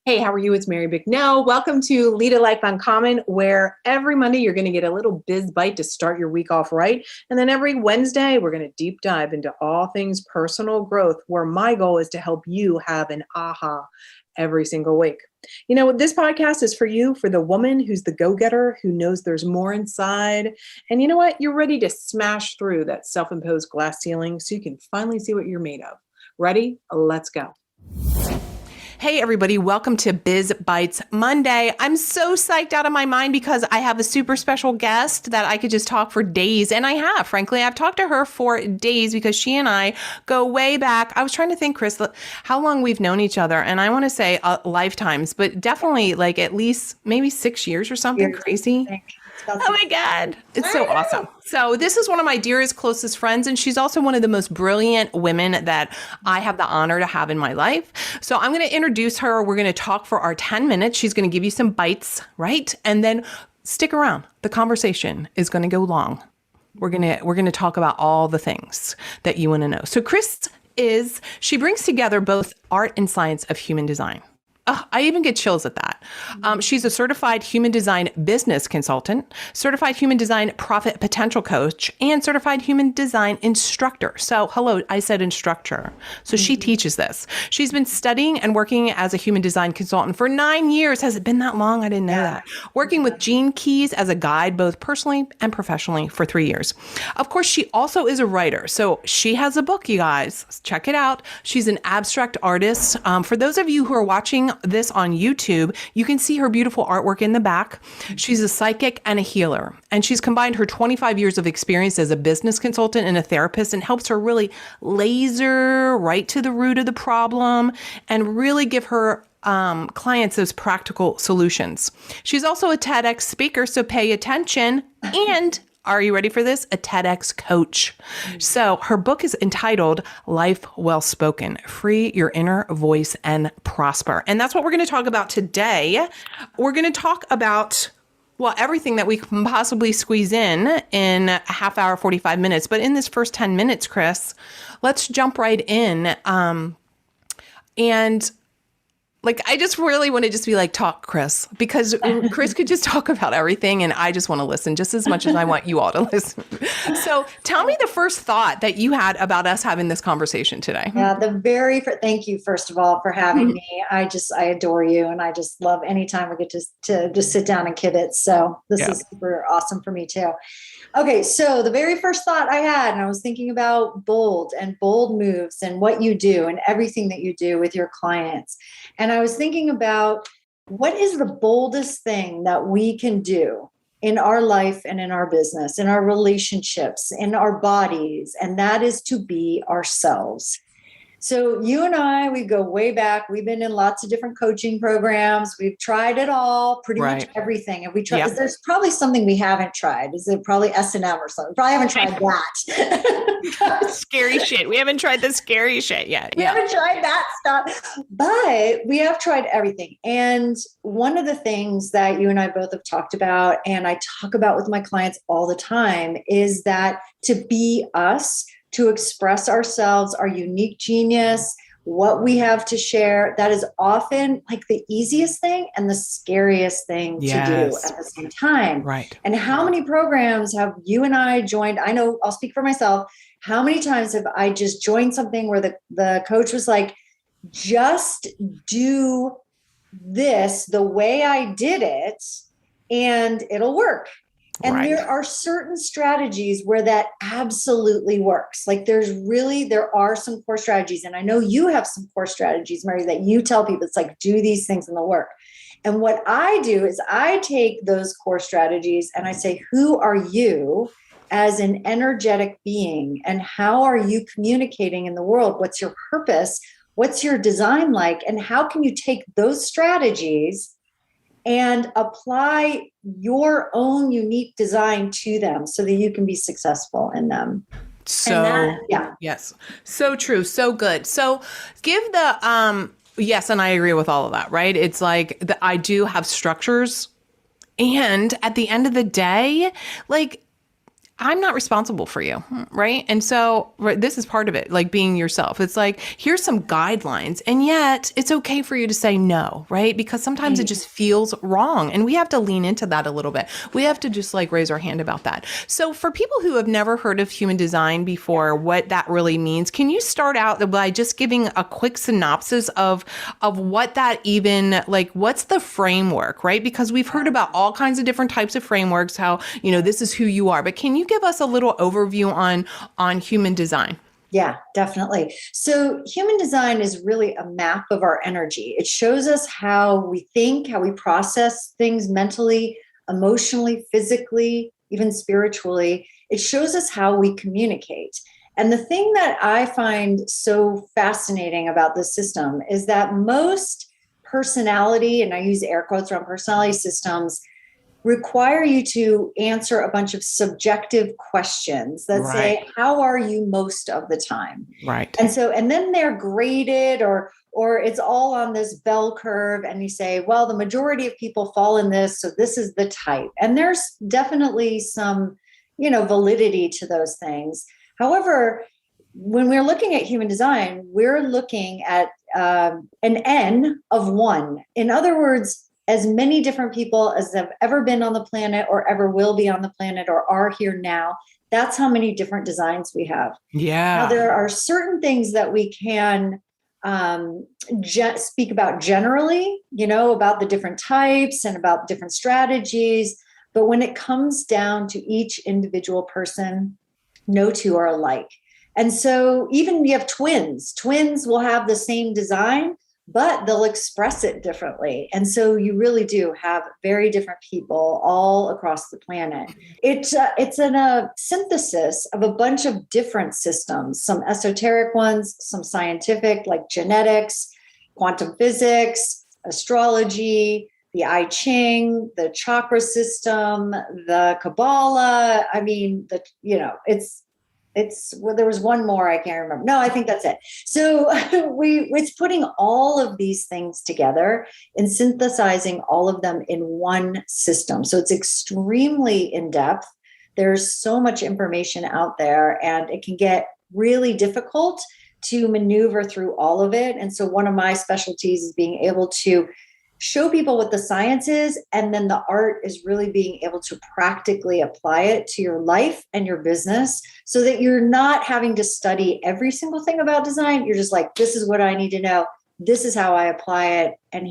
Hey, how are you? It's Mary Bicknell. Welcome to Lead a Life Uncommon, where every Monday you're going to get a little biz bite to start your week off right. And then every Wednesday, we're going to deep dive into all things personal growth, where my goal is to help you have an aha every single week. You know, this podcast is for you, for the woman who's the go-getter, who knows there's more inside. And you know what? You're ready to smash through that self-imposed glass ceiling so you can finally see what you're made of. Ready? Let's go. Hey, everybody. Welcome to Biz Bites Monday. I'm so psyched out of my mind because I have a super special guest that I could just talk for days. And I have, frankly, I've talked to her for days because she and I go way back. I was trying to think, Chris, how long we've known each other. And I want to say lifetimes, but definitely like at least maybe 6 years or something crazy. Oh my God. It's so awesome. So this is one of my dearest, closest friends, and she's also one of the most brilliant women that I have the honor to have in my life. So I'm going to introduce her. We're going to talk for our 10 minutes. She's going to give you some bites, right? And then stick around. The conversation is going to go long. We're going to talk about all the things that you want to know. So she brings together both art and science of human design. I even get chills at that. She's a certified human design business consultant, certified human design profit potential coach, and certified human design instructor. So hello, I said instructor. So she teaches this. She's been studying and working as a human design consultant for 9 years. Has it been that long? I didn't know that. Working with Gene Keys as a guide, both personally and professionally, for 3 years. Of course, she also is a writer. So she has a book, you guys. Check it out. She's an abstract artist. For those of you who are watching this on YouTube, you can see her beautiful artwork in the back. She's a psychic and a healer, and she's combined her 25 years of experience as a business consultant and a therapist, and helps her really laser right to the root of the problem and really give her clients those practical solutions. She's also a TEDx speaker, so pay attention. And are you ready for this? A TEDx coach. So her book is entitled Life Well Spoken, Free Your Inner Voice and Prosper. And that's what we're going to talk about today. We're going to talk about, well, everything that we can possibly squeeze in a half hour, 45 minutes. But in this first 10 minutes, Chris, let's jump right in. And I just really want to just be like, talk, Chris, because Chris could just talk about everything. And I just want to listen just as much as I want you all to listen. So tell me the first thought that you had about us having this conversation today. Yeah, thank you, first of all, for having me. I adore you. And I just love anytime we get to just sit down and kibitz. So this is super awesome for me too. Okay. So the very first thought I had, and I was thinking about bold moves and what you do and everything that you do with your clients. And I was thinking about what is the boldest thing that we can do in our life and in our business, in our relationships, in our bodies, and that is to be ourselves. So you and I, we go way back. We've been in lots of different coaching programs. We've tried it all, pretty much everything. And we tried, there's probably something we haven't tried. Is it probably S&M or something? Probably haven't tried that. Scary shit. We haven't tried the scary shit yet. We haven't tried that stuff, but we have tried everything. And one of the things that you and I both have talked about, and I talk about with my clients all the time, is that to be us, to express ourselves, our unique genius, what we have to share, that is often like the easiest thing and the scariest thing to do at the same time. Right. And how many programs have you and I joined? I know, I'll speak for myself. How many times have I just joined something where the coach was like, just do this the way I did it and it'll work. And there are certain strategies where that absolutely works. Like there are some core strategies. And I know you have some core strategies, Mary, that you tell people. It's like, do these things in the work. And what I do is I take those core strategies and I say, who are you as an energetic being? And how are you communicating in the world? What's your purpose? What's your design like? And how can you take those strategies and apply your own unique design to them so that you can be successful in them? Yes. So true. So good. So give the, yes. And I agree with all of that, right? It's like I do have structures, and at the end of the day, like, I'm not responsible for you, right? And so this is part of it, like being yourself. It's like, here's some guidelines, and yet it's okay for you to say no, right? Because sometimes it just feels wrong, and we have to lean into that a little bit. We have to just like raise our hand about that. So for people who have never heard of human design before, what that really means, can you start out by just giving a quick synopsis of what that even, like, what's the framework, right? Because we've heard about all kinds of different types of frameworks, how, this is who you are, but can you give us a little overview on human design? Yeah, definitely. So human design is really a map of our energy. It shows us how we think, how we process things mentally, emotionally, physically, even spiritually. It shows us how we communicate. And the thing that I find so fascinating about this system is that most personality, and I use air quotes around personality systems, require you to answer a bunch of subjective questions that say, how are you most of the time? Right. And then they're graded or it's all on this bell curve. And you say, well, the majority of people fall in this, so this is the type. And there's definitely some, validity to those things. However, when we're looking at human design, we're looking at an N of one. In other words, as many different people as have ever been on the planet or ever will be on the planet or are here now. That's how many different designs we have. Yeah. Now, there are certain things that we can speak about generally, about the different types and about different strategies. But when it comes down to each individual person, no two are alike. And so even you have twins will have the same design, but they'll express it differently. And so you really do have very different people all across the planet. It's a synthesis of a bunch of different systems, some esoteric ones, some scientific like genetics, quantum physics, astrology, the I Ching, the chakra system, the Kabbalah. I mean, well, there was one more I can't remember. No, I think that's it. So it's putting all of these things together and synthesizing all of them in one system. So it's extremely in depth. There's so much information out there, and it can get really difficult to maneuver through all of it. And so one of my specialties is being able to show people what the science is, and then the art is really being able to practically apply it to your life and your business so that you're not having to study every single thing about design. You're just like, this is what I need to know. This is how I apply it. And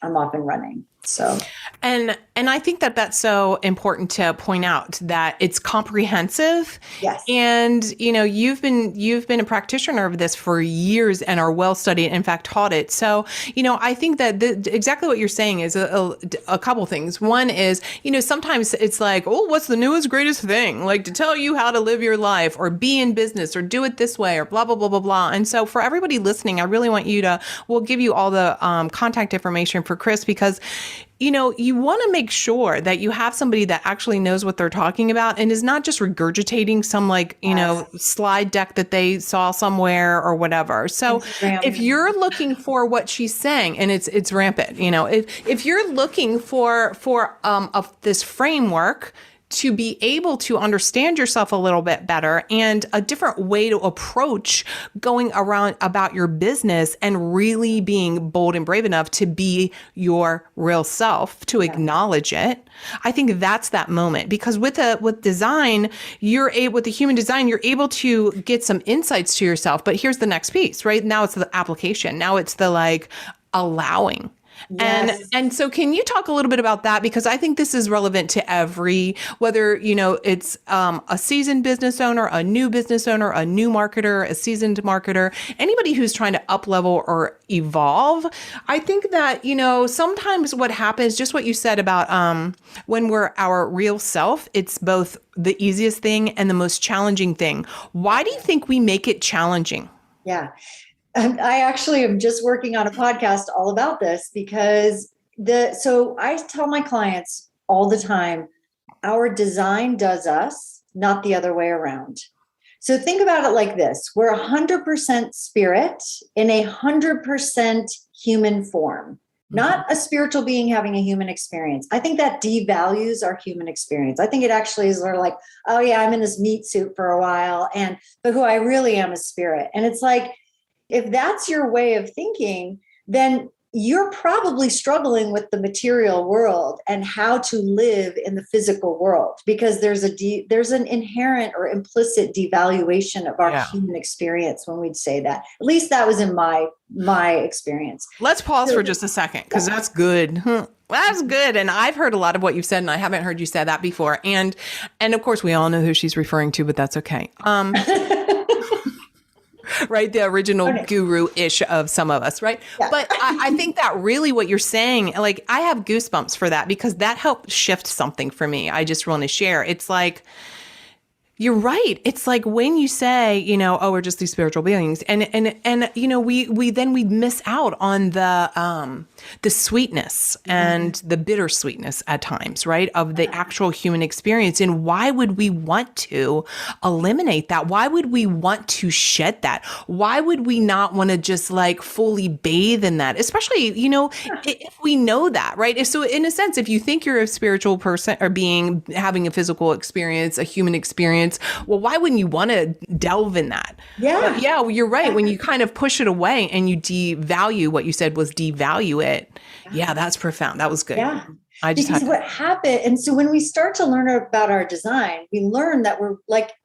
I'm off and running. So, and I think that that's so important to point out that it's comprehensive. Yes. And, you've been a practitioner of this for years and are well studied, in fact, taught it. So, I think that exactly what you're saying is a couple things. One is, sometimes it's like, oh, what's the newest, greatest thing? Like to tell you how to live your life or be in business or do it this way or blah, blah, blah, blah, blah. And so for everybody listening, I really want you to, we'll give you all the contact information for Chris, because you want to make sure that you have somebody that actually knows what they're talking about and is not just regurgitating some slide deck that they saw somewhere or whatever. So if you're looking for what she's saying, and it's rampant, if you're looking for this framework to be able to understand yourself a little bit better and a different way to approach going around about your business and really being bold and brave enough to be your real self, to acknowledge it. I think that's that moment, because with design, with the human design, you're able to get some insights to yourself. But here's the next piece, right? Now it's the application. Now it's the allowing. Yes. And so can you talk a little bit about that? Because I think this is relevant to whether, it's a seasoned business owner, a new business owner, a new marketer, a seasoned marketer, anybody who's trying to up level or evolve. I think that, sometimes what happens, just what you said about when we're our real self, it's both the easiest thing and the most challenging thing. Why do you think we make it challenging? Yeah. I actually am just working on a podcast all about this, because so I tell my clients all the time, our design does us, not the other way around. So think about it like this. We're 100% spirit in 100% human form. not a spiritual being having a human experience. I think that devalues our human experience. I think it actually is sort of like, oh yeah, I'm in this meat suit for a while, but who I really am is spirit. And it's like, if that's your way of thinking, then you're probably struggling with the material world and how to live in the physical world, because there's an inherent or implicit devaluation of our human experience when we'd say that. At least that was in my experience. Let's pause for just a second, because that's good. That's good. And I've heard a lot of what you've said, and I haven't heard you say that before. And of course, we all know who she's referring to, but that's okay. Right? The original guru-ish of some of us, right? Yeah. But I think that really what you're saying, like, I have goosebumps for that, because that helped shift something for me. I just want to share. It's like, you're right. It's like when you say, oh, we're just these spiritual beings, and we miss out on the sweetness and the bittersweetness at times, right, of the actual human experience. And why would we want to eliminate that? Why would we want to shed that? Why would we not want to just like fully bathe in that? Especially, if we know that, right? So in a sense, if you think you're a spiritual person or being having a physical experience, a human experience, well, why wouldn't you want to delve in that? Yeah. But yeah, well, you're right. When you kind of push it away and you devalue, what you said was devalue it. Yeah, that's profound. That was good. Yeah. What happened. And so when we start to learn about our design, we learn that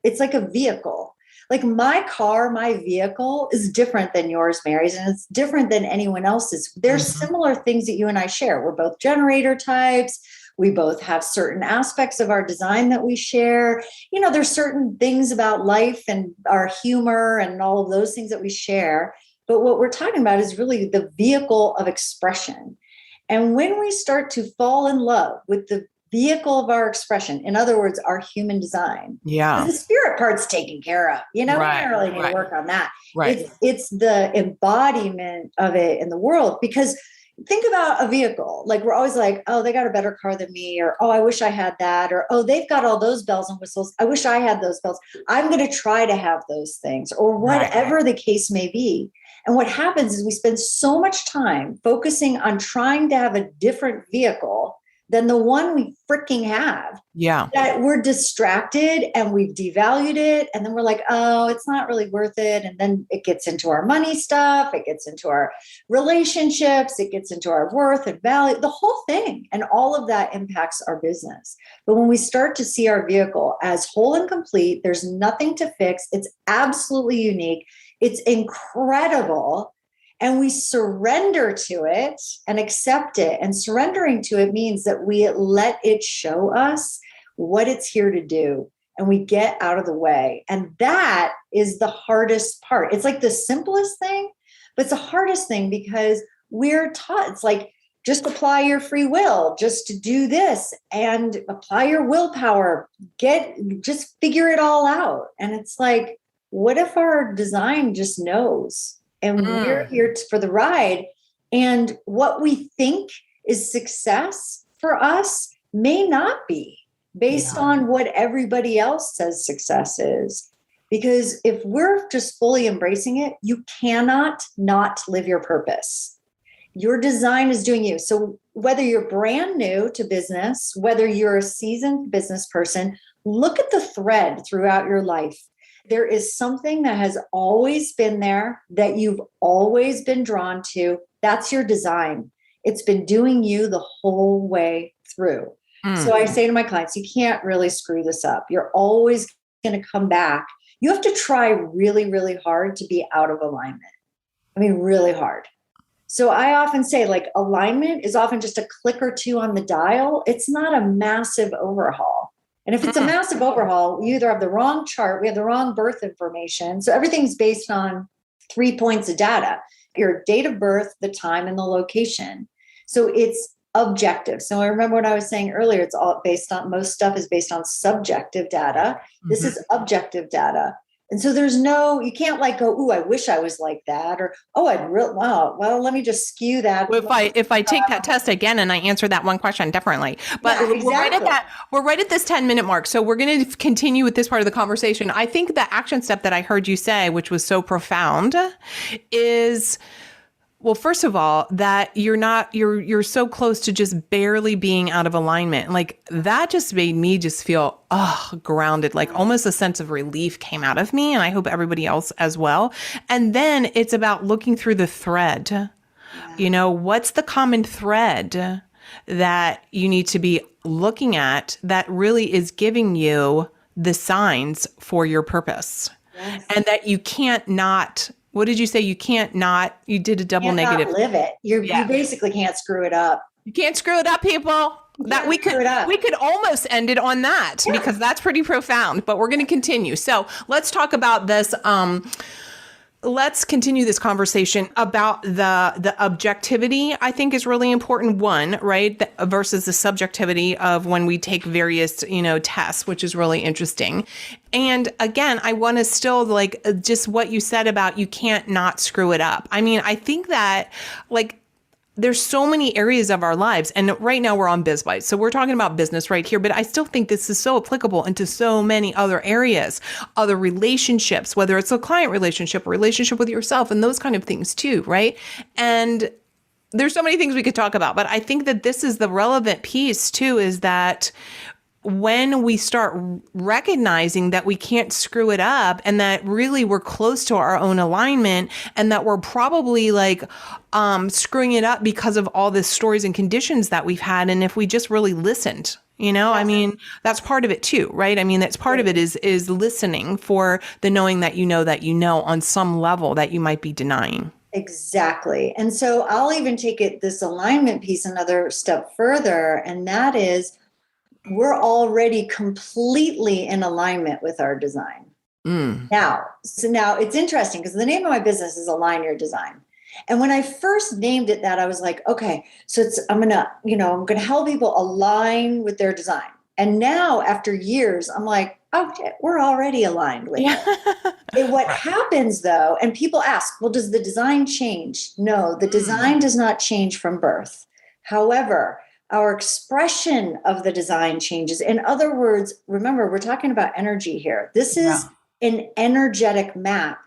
it's like a vehicle. Like my car, my vehicle is different than yours, Mary's, and it's different than anyone else's. There's similar things that you and I share. We're both generator types. We both have certain aspects of our design that we share. There's certain things about life and our humor and all of those things that we share. But what we're talking about is really the vehicle of expression. And when we start to fall in love with the vehicle of our expression, in other words, our human design, the spirit part's taken care of. We don't really need to work on that. Right. It's the embodiment of it in the world, because think about a vehicle. Like, we're always like, oh, they got a better car than me, or, oh, I wish I had that, or, oh, they've got all those bells and whistles. I wish I had those bells. I'm going to try to have those things, or whatever the case may be. And what happens is we spend so much time focusing on trying to have a different vehicle than the one we freaking have. Yeah. That we're distracted and we've devalued it. And then we're like, oh, it's not really worth it. And then it gets into our money stuff. It gets into our relationships. It gets into our worth and value, the whole thing. And all of that impacts our business. But when we start to see our vehicle as whole and complete, there's nothing to fix. It's absolutely unique. It's incredible. And we surrender to it and accept it. And surrendering to it means that we let it show us what it's here to do. And we get out of the way. And that is the hardest part. It's like the simplest thing, but it's the hardest thing, because we're taught, it's like, just apply your free will, just to do this, and apply your willpower, just figure it all out. And it's like, what if our design just knows? And we're here for the ride. And what we think is success for us may not be, based on what everybody else says success is. Because if we're just fully embracing it, you cannot not live your purpose. Your design is doing you. So whether you're brand new to business, whether you're a seasoned business person, look at the thread throughout your life. There is something that has always been there, that you've always been drawn to. That's your design. It's been doing you the whole way through. So I say to my clients, you can't really screw this up. You're always going to come back. You have to try really, really hard to be out of alignment. I mean, really hard. So I often say, like, alignment is often just a click or two on the dial. It's not a massive overhaul. And if it's a massive overhaul, you either have the wrong chart, we have the wrong birth information. So everything's based on 3 points of data: your date of birth, the time, and the location. So it's objective. So I remember what I was saying earlier, it's all based on, most stuff is based on subjective data. This is objective data. And so you can't like go, ooh, I wish I was like that. Or, oh, wow, well, let me just skew that. Well, if I take that test again and I answer that one question differently, but yeah, exactly. we're right at this 10-minute mark. So we're going to continue with this part of the conversation. I think the action step that I heard you say, which was so profound, is Well, first of all, that you're so close to just barely being out of alignment. Like that just made me just feel grounded, like almost a sense of relief came out of me. And I hope everybody else as well. And then it's about looking through the thread. What's the common thread that you need to be looking at that really is giving you the signs for your purpose? Yes. And that you can't not. What did you say? You can't not, you did a double negative. Not live it. You basically can't screw it up. You can't screw it up, people. That we could almost end it on that because that's pretty profound, but we're going to continue. So let's talk about this. Let's continue this conversation about the objectivity, I think is really important. One, right? Versus the subjectivity of when we take various, tests, which is really interesting. And again, I want to still just what you said about you can't not screw it up. I mean, I think that there's so many areas of our lives. And right now we're on Biz Bites. So we're talking about business right here, but I still think this is so applicable into so many other areas, other relationships, whether it's a client relationship, a relationship with yourself and those kind of things too, right? And there's so many things we could talk about, but I think that this is the relevant piece too, is that when we start recognizing that we can't screw it up and that really we're close to our own alignment and that we're probably screwing it up because of all the stories and conditions that we've had. And if we just really listened, I mean, that's part of it too, right? I mean, that's part of it is listening for the knowing that on some level that you might be denying. Exactly. And so I'll even take this alignment piece another step further. And that is, we're already completely in alignment with our design. Now it's interesting because the name of my business is Align Your Design. And when I first named it that, I was like, okay, so I'm going to help people align with their design. And now after years, I'm like, okay, we're already aligned with it. And what happens though, and people ask, well, does the design change? No, the design does not change from birth. However, our expression of the design changes. In other words, remember, we're talking about energy here. This is an energetic map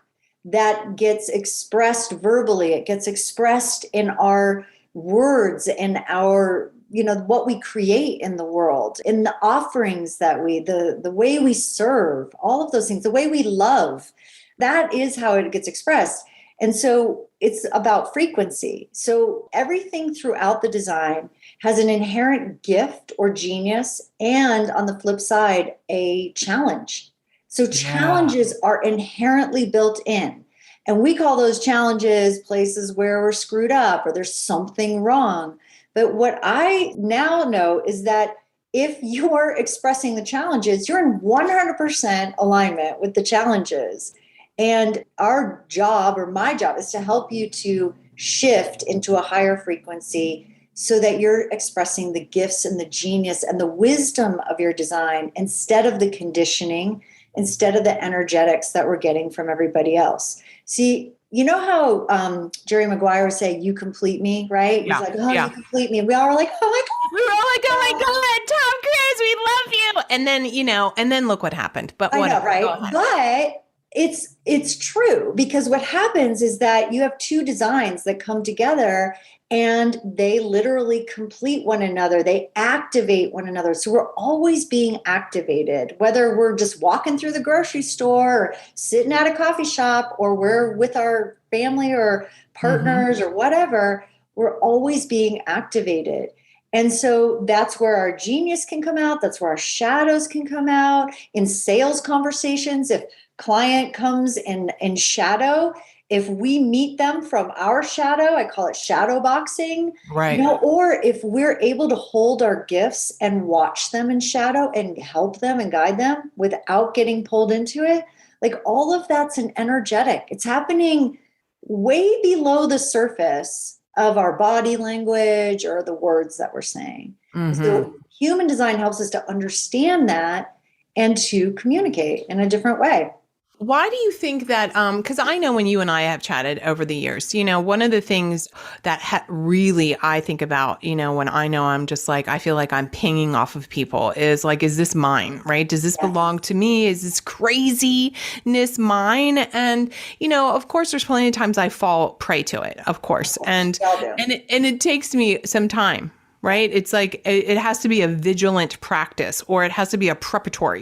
that gets expressed verbally. It gets expressed in our words and our, what we create in the world, in the offerings that the way we serve, all of those things, the way we love, that is how it gets expressed. And so it's about frequency. So everything throughout the design has an inherent gift or genius, and on the flip side, a challenge. So challenges are inherently built in. And we call those challenges places where we're screwed up or there's something wrong. But what I now know is that if you're expressing the challenges, you're in 100% alignment with the challenges. And our job, or my job, is to help you to shift into a higher frequency so that you're expressing the gifts and the genius and the wisdom of your design instead of the conditioning, instead of the energetics that we're getting from everybody else. See, you know how Jerry Maguire would say, you complete me, right? Yeah. He's like, you complete me. And we all were like, oh my God. We were all like, oh my God, Tom Cruise, we love you. And then, and then look what happened. But whatever. I know, right? But it's true, because what happens is that you have two designs that come together and they literally complete one another. They activate one another. So we're always being activated, whether we're just walking through the grocery store or sitting at a coffee shop or we're with our family or partners or whatever, we're always being activated. And so that's where our genius can come out. That's where our shadows can come out in sales conversations. If client comes in shadow, if we meet them from our shadow, I call it shadow boxing, right? Or if we're able to hold our gifts and watch them in shadow and help them and guide them without getting pulled into it, like all of that's an energetic. It's happening way below the surface of our body language or the words that we're saying. So human design helps us to understand that and to communicate in a different way. Why do you think that? Because I know when you and I have chatted over the years, one of the things that really I think about, when I know I'm just like, I feel like I'm pinging off of people is like, is this mine, right? Does this belong to me? Is this craziness mine? And, of course, there's plenty of times I fall prey to it, of course. And it takes me some time. Right. It's like it has to be a vigilant practice, or it has to be a preparatory,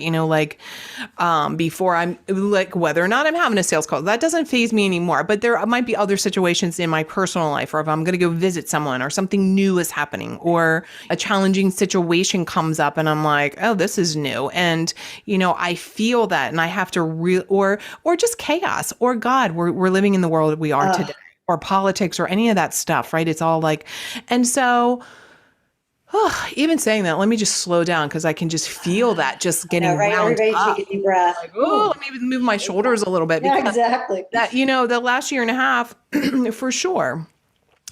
before I'm like, whether or not I'm having a sales call, that doesn't faze me anymore. But there might be other situations in my personal life, or if I'm going to go visit someone, or something new is happening, or a challenging situation comes up and I'm like, oh, this is new. And, I feel that, and I have to or just chaos, or God, we're living in the world we are today, or politics, or any of that stuff. Right. It's all like, and so, even saying that, let me just slow down, because I can just feel that just getting right? wound Everybody up. take a deep breath. Like, let me move my shoulders a little bit. Yeah, exactly. That, the last year and a half, for sure,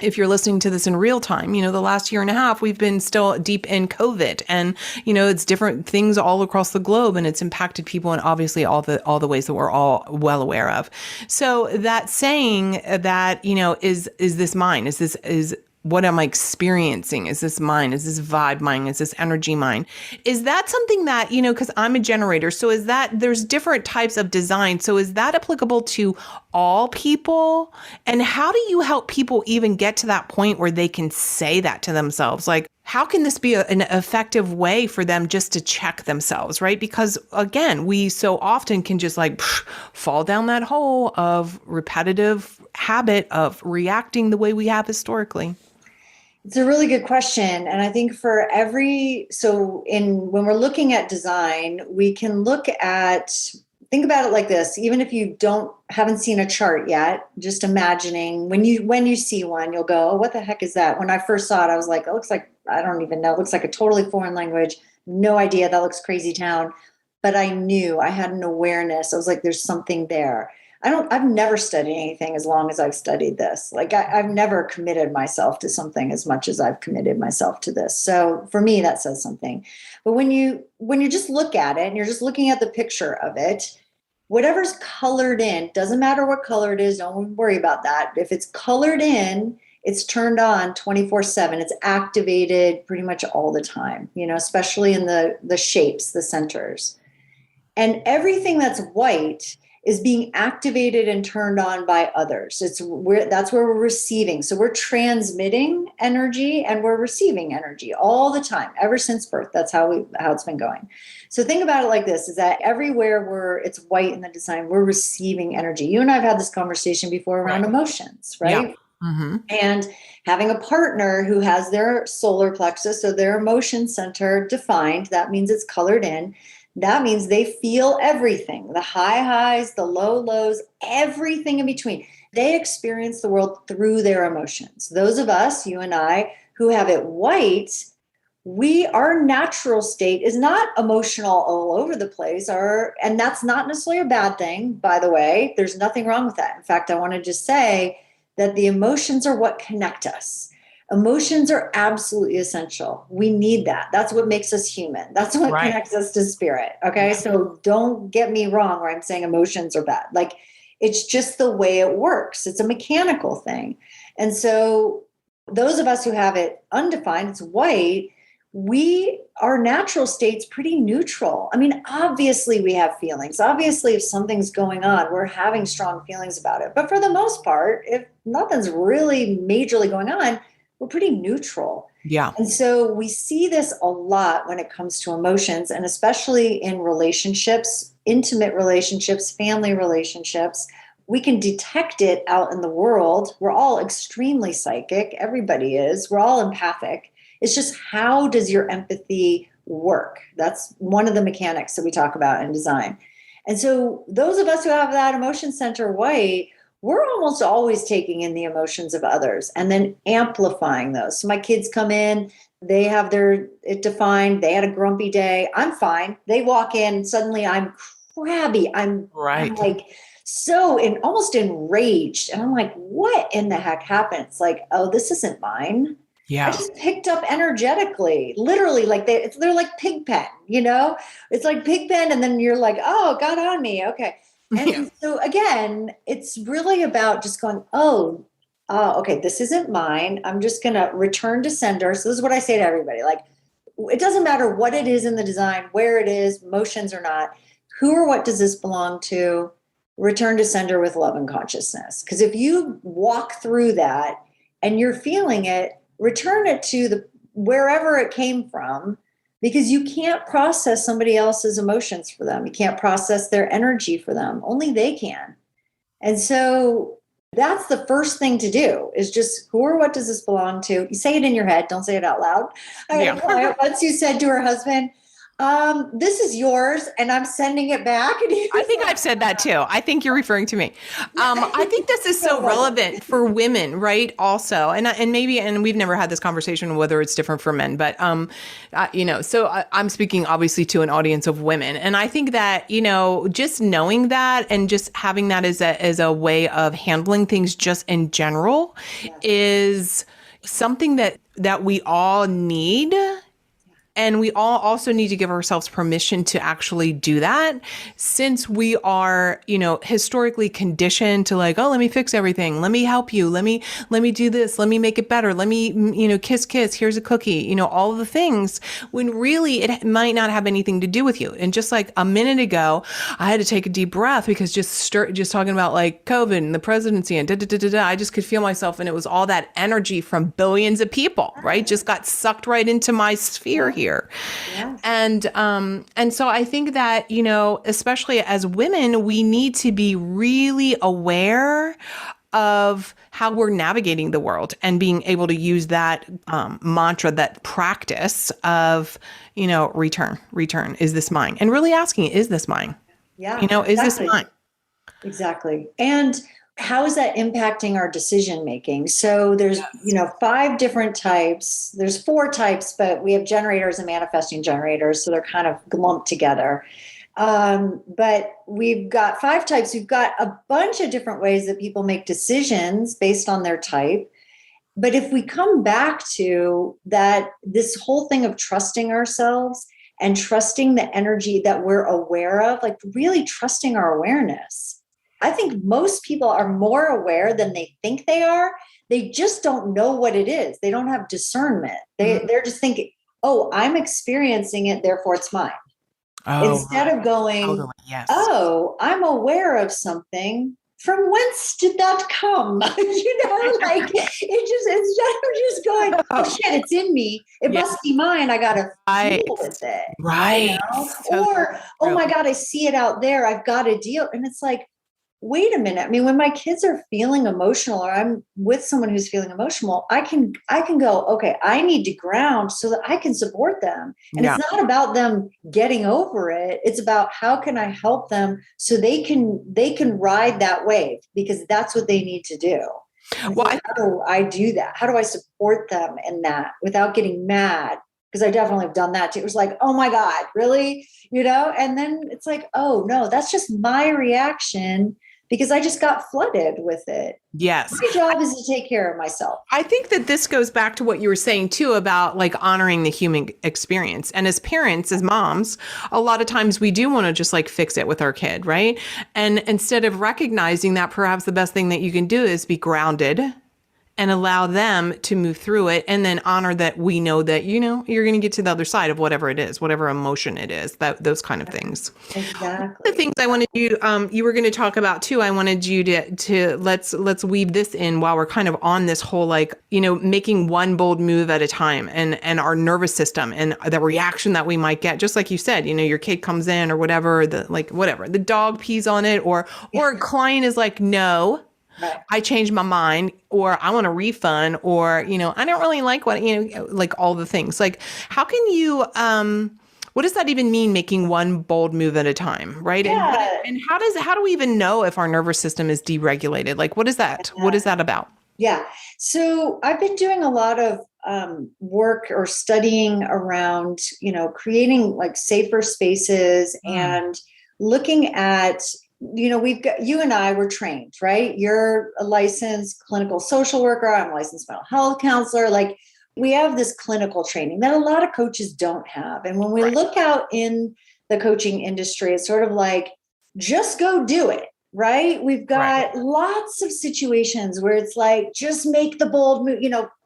if you're listening to this in real time, the last year and a half, we've been still deep in COVID, and, it's different things all across the globe, and it's impacted people in obviously all the ways that we're all well aware of. So that saying that, is this mine? Is what am I experiencing? Is this mine? Is this vibe mine? Is this energy mine? Is that something that, because I'm a generator, so is that there's different types of design. So is that applicable to all people? And how do you help people even get to that point where they can say that to themselves? Like, how can this be an effective way for them just to check themselves, right? Because again, we so often can just like fall down that hole of repetitive habit of reacting the way we have historically. It's a really good question. And I think when we're looking at design, we can think about it like this. Even if you haven't seen a chart yet, just imagining when you see one, you'll go, oh, what the heck is that? When I first saw it, I was like, it looks like, I don't even know. It looks like a totally foreign language. No idea. That looks crazy town. But I knew, I had an awareness. I was like, there's something there. I've never studied anything as long as I've studied this. Like I've never committed myself to something as much as I've committed myself to this. So for me, that says something. But when you just look at it and you're just looking at the picture of it, whatever's colored in, doesn't matter what color it is, don't worry about that. If it's colored in, it's turned on 24/7. It's activated pretty much all the time, especially in the shapes, the centers. And everything that's white is being activated and turned on by others. That's where we're receiving. So we're transmitting energy and we're receiving energy all the time, ever since birth. That's how it's been going. So think about it like this, is that everywhere where it's white in the design, we're receiving energy. You and I have had this conversation before around emotions, right? Yeah. Mm-hmm. And having a partner who has their solar plexus, so their emotion center defined, that means it's colored in. That means they feel everything, the high highs, the low lows, everything in between. They experience the world through their emotions. Those of us, you and I, who have it white, our natural state is not emotional all over the place, and that's not necessarily a bad thing, by the way. There's nothing wrong with that. In fact, I want to just say that the emotions are what connect us. Emotions are absolutely essential. We need that. That's what makes us human. That's what connects us to spirit. Okay. So don't get me wrong where I'm saying emotions are bad. Like, it's just the way it works. It's a mechanical thing. And so those of us who have it undefined, it's white, our natural state's pretty neutral. I mean, obviously we have feelings. Obviously, if something's going on, we're having strong feelings about it. But for the most part, if nothing's really majorly going on, we're pretty neutral. Yeah. And so we see this a lot when it comes to emotions, and especially in relationships, intimate relationships, family relationships. We can detect it out in the world. We're all extremely psychic. Everybody is. We're all empathic. It's just, how does your empathy work? That's one of the mechanics that we talk about in design. And so those of us who have that emotion center white, we're almost always taking in the emotions of others and then amplifying those. So my kids come in, they have it defined. They had a grumpy day. I'm fine. They walk in, suddenly I'm crabby. I'm like almost enraged. And I'm like, what in the heck happened? It's like, oh, this isn't mine. Yeah. I just picked up energetically, literally, like they're like pig pen, It's like pig pen. And then you're like, oh, it got on me. Okay. And so again, it's really about just going, oh, okay, this isn't mine. I'm just going to return to sender. So this is what I say to everybody. Like, it doesn't matter what it is in the design, where it is, motions or not, who or what does this belong to? Return to sender with love and consciousness. Because if you walk through that and you're feeling it, return it to the wherever it came from, because you can't process somebody else's emotions for them. You can't process their energy for them. Only they can. And so that's the first thing to do, is just who or what does this belong to? You say it in your head. Don't say it out loud. Once you said to her husband, this is yours and I'm sending it back. And I think I've said that too. I think you're referring to me. I think this is so relevant for women, right? Also, and we've never had this conversation, whether it's different for men, but, so I'm speaking obviously to an audience of women. And I think that, just knowing that and just having that as a way of handling things just in general is something that we all need. And we all also need to give ourselves permission to actually do that, since we are, historically conditioned to like, oh, let me fix everything. Let me help you. Let me do this. Let me make it better. Let me, kiss. Here's a cookie, all of the things, when really it might not have anything to do with you. And just like a minute ago, I had to take a deep breath because just talking about like COVID and the presidency and I just could feel myself. And it was all that energy from billions of people, right? Just got sucked right into my sphere here. Yeah. And so I think that, especially as women, we need to be really aware of how we're navigating the world and being able to use that mantra, that practice of, return, is this mine? And really asking, is this mine? Yeah. Is this mine? Exactly. And how is that impacting our decision making? So there's, 5 different types. There's 4 types, but we have generators and manifesting generators. So they're kind of lumped together. But we've got 5 types. We've got a bunch of different ways that people make decisions based on their type. But if we come back to that, this whole thing of trusting ourselves and trusting the energy that we're aware of, like really trusting our awareness. I think most people are more aware than they think they are. They just don't know what it is. They don't have discernment. They're just thinking, oh, I'm experiencing it, therefore it's mine. Oh, instead of going, totally, yes. Oh, I'm aware of something. From whence did that come? Like it's just going, oh shit, it's in me. It must be mine. I got to deal with it. Right. Or, oh my God, I see it out there. I've got to deal. And it's like, wait a minute. I mean, when my kids are feeling emotional or I'm with someone who's feeling emotional, I can go, okay, I need to ground so that I can support them. And it's not about them getting over it. It's about how can I help them so they can ride that wave, because that's what they need to do. Well, how do I do that? How do I support them in that without getting mad? Because I definitely have done that too. It was like, oh my God, really? And then it's like, oh no, that's just my reaction because I just got flooded with it. Yes. My job is to take care of myself. I think that this goes back to what you were saying too about like honoring the human experience. And as parents, as moms, a lot of times we do want to just like fix it with our kid, right? And instead of recognizing that perhaps the best thing that you can do is be grounded and allow them to move through it, and then honor that we know that, you're going to get to the other side of whatever it is, whatever emotion it is, those kind of things. Exactly. The things I wanted you, you were going to talk about too. I wanted you to let's weave this in while we're kind of on this whole, like, making one bold move at a time, and our nervous system and the reaction that we might get, just like you said, your kid comes in or whatever, the dog pees on it, or a client is like, no, right, I changed my mind, or I want a refund, or, I don't really like what, like all the things. Like, how can you, what does that even mean, making one bold move at a time, right? Yeah. And how do we even know if our nervous system is deregulated? Like, what is that? What is that about? Yeah. So I've been doing a lot of work or studying around, creating like safer spaces and looking at, we've got, you and I were trained, right? You're a licensed clinical social worker. I'm a licensed mental health counselor. Like, we have this clinical training that a lot of coaches don't have. And when we look out in the coaching industry, it's sort of like, just go do it. Right. We've got lots of situations where it's like, just make the bold move,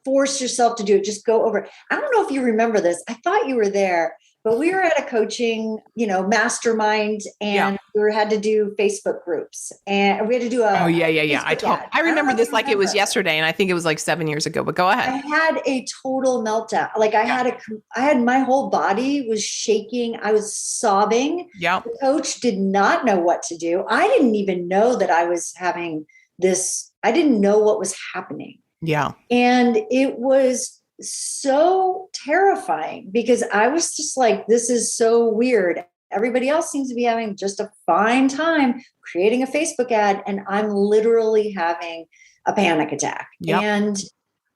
force yourself to do it. Just go over it. I don't know if you remember this. I thought you were there, but we were at a coaching, mastermind, and we had to do Facebook groups, and we had to do a. Oh yeah. I remember this like it was yesterday, and I think it was like 7 years ago, but go ahead. I had a total meltdown. Like I had my whole body was shaking. I was sobbing. Yeah. The coach did not know what to do. I didn't even know that I was having this. I didn't know what was happening. Yeah. And it was so terrifying because I was just like, this is so weird. Everybody else seems to be having just a fine time creating a Facebook ad, and I'm literally having a panic attack. Yep. And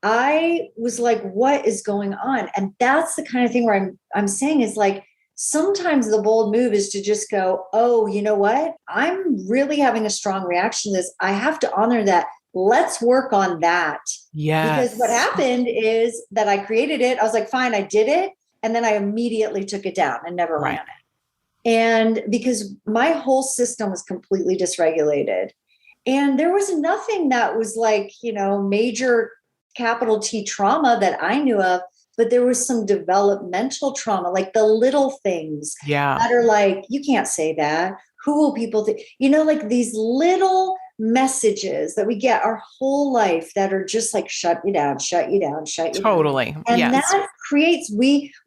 I was like, what is going on? And that's the kind of thing where I'm saying is like, sometimes the bold move is to just go, oh, you know what? I'm really having a strong reaction to this. I have to honor that. Let's work on that. Yes. Because what happened is that I created it. I was like, fine, I did it. And then I immediately took it down and never ran it. And because my whole system was completely dysregulated. And there was nothing that was like, major capital T trauma that I knew of, but there was some developmental trauma, like the little things that are like, you can't say that. Who will people think? Like these little messages that we get our whole life that are just like, shut you down, shut you down, shut you down. Totally. And that creates,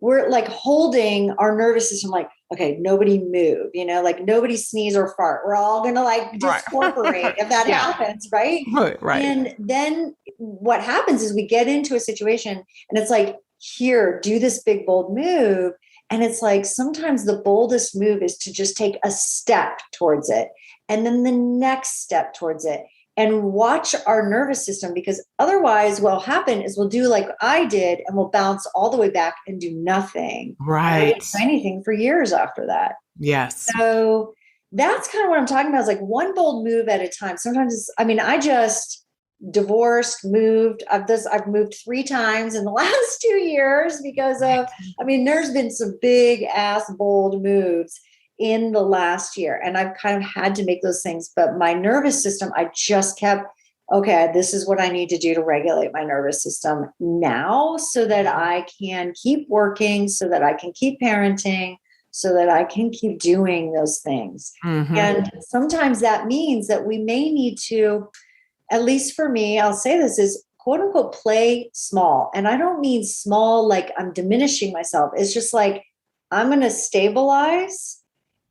we're like holding our nervous system like, okay, nobody move, like nobody sneeze or fart. We're all going to like just cooperate if that happens. Right. Right. And then what happens is we get into a situation and it's like, here, do this big, bold move. And it's like, sometimes the boldest move is to just take a step towards it. And then the next step towards it, and watch our nervous system, because otherwise what'll happen is we'll do like I did and we'll bounce all the way back and do nothing. Right. Do anything for years after that. Yes. So that's kind of what I'm talking about, is like one bold move at a time. Sometimes I just divorced, moved. I've moved 3 times in the last 2 years because of, there's been some big ass bold moves in the last year. And I've kind of had to make those things, but my nervous system, I just kept, okay, this is what I need to do to regulate my nervous system now so that I can keep working, so that I can keep parenting, so that I can keep doing those things. Mm-hmm. And sometimes that means that we may need to, at least for me, I'll say this is quote unquote, play small. And I don't mean small, like I'm diminishing myself. It's just like, I'm going to stabilize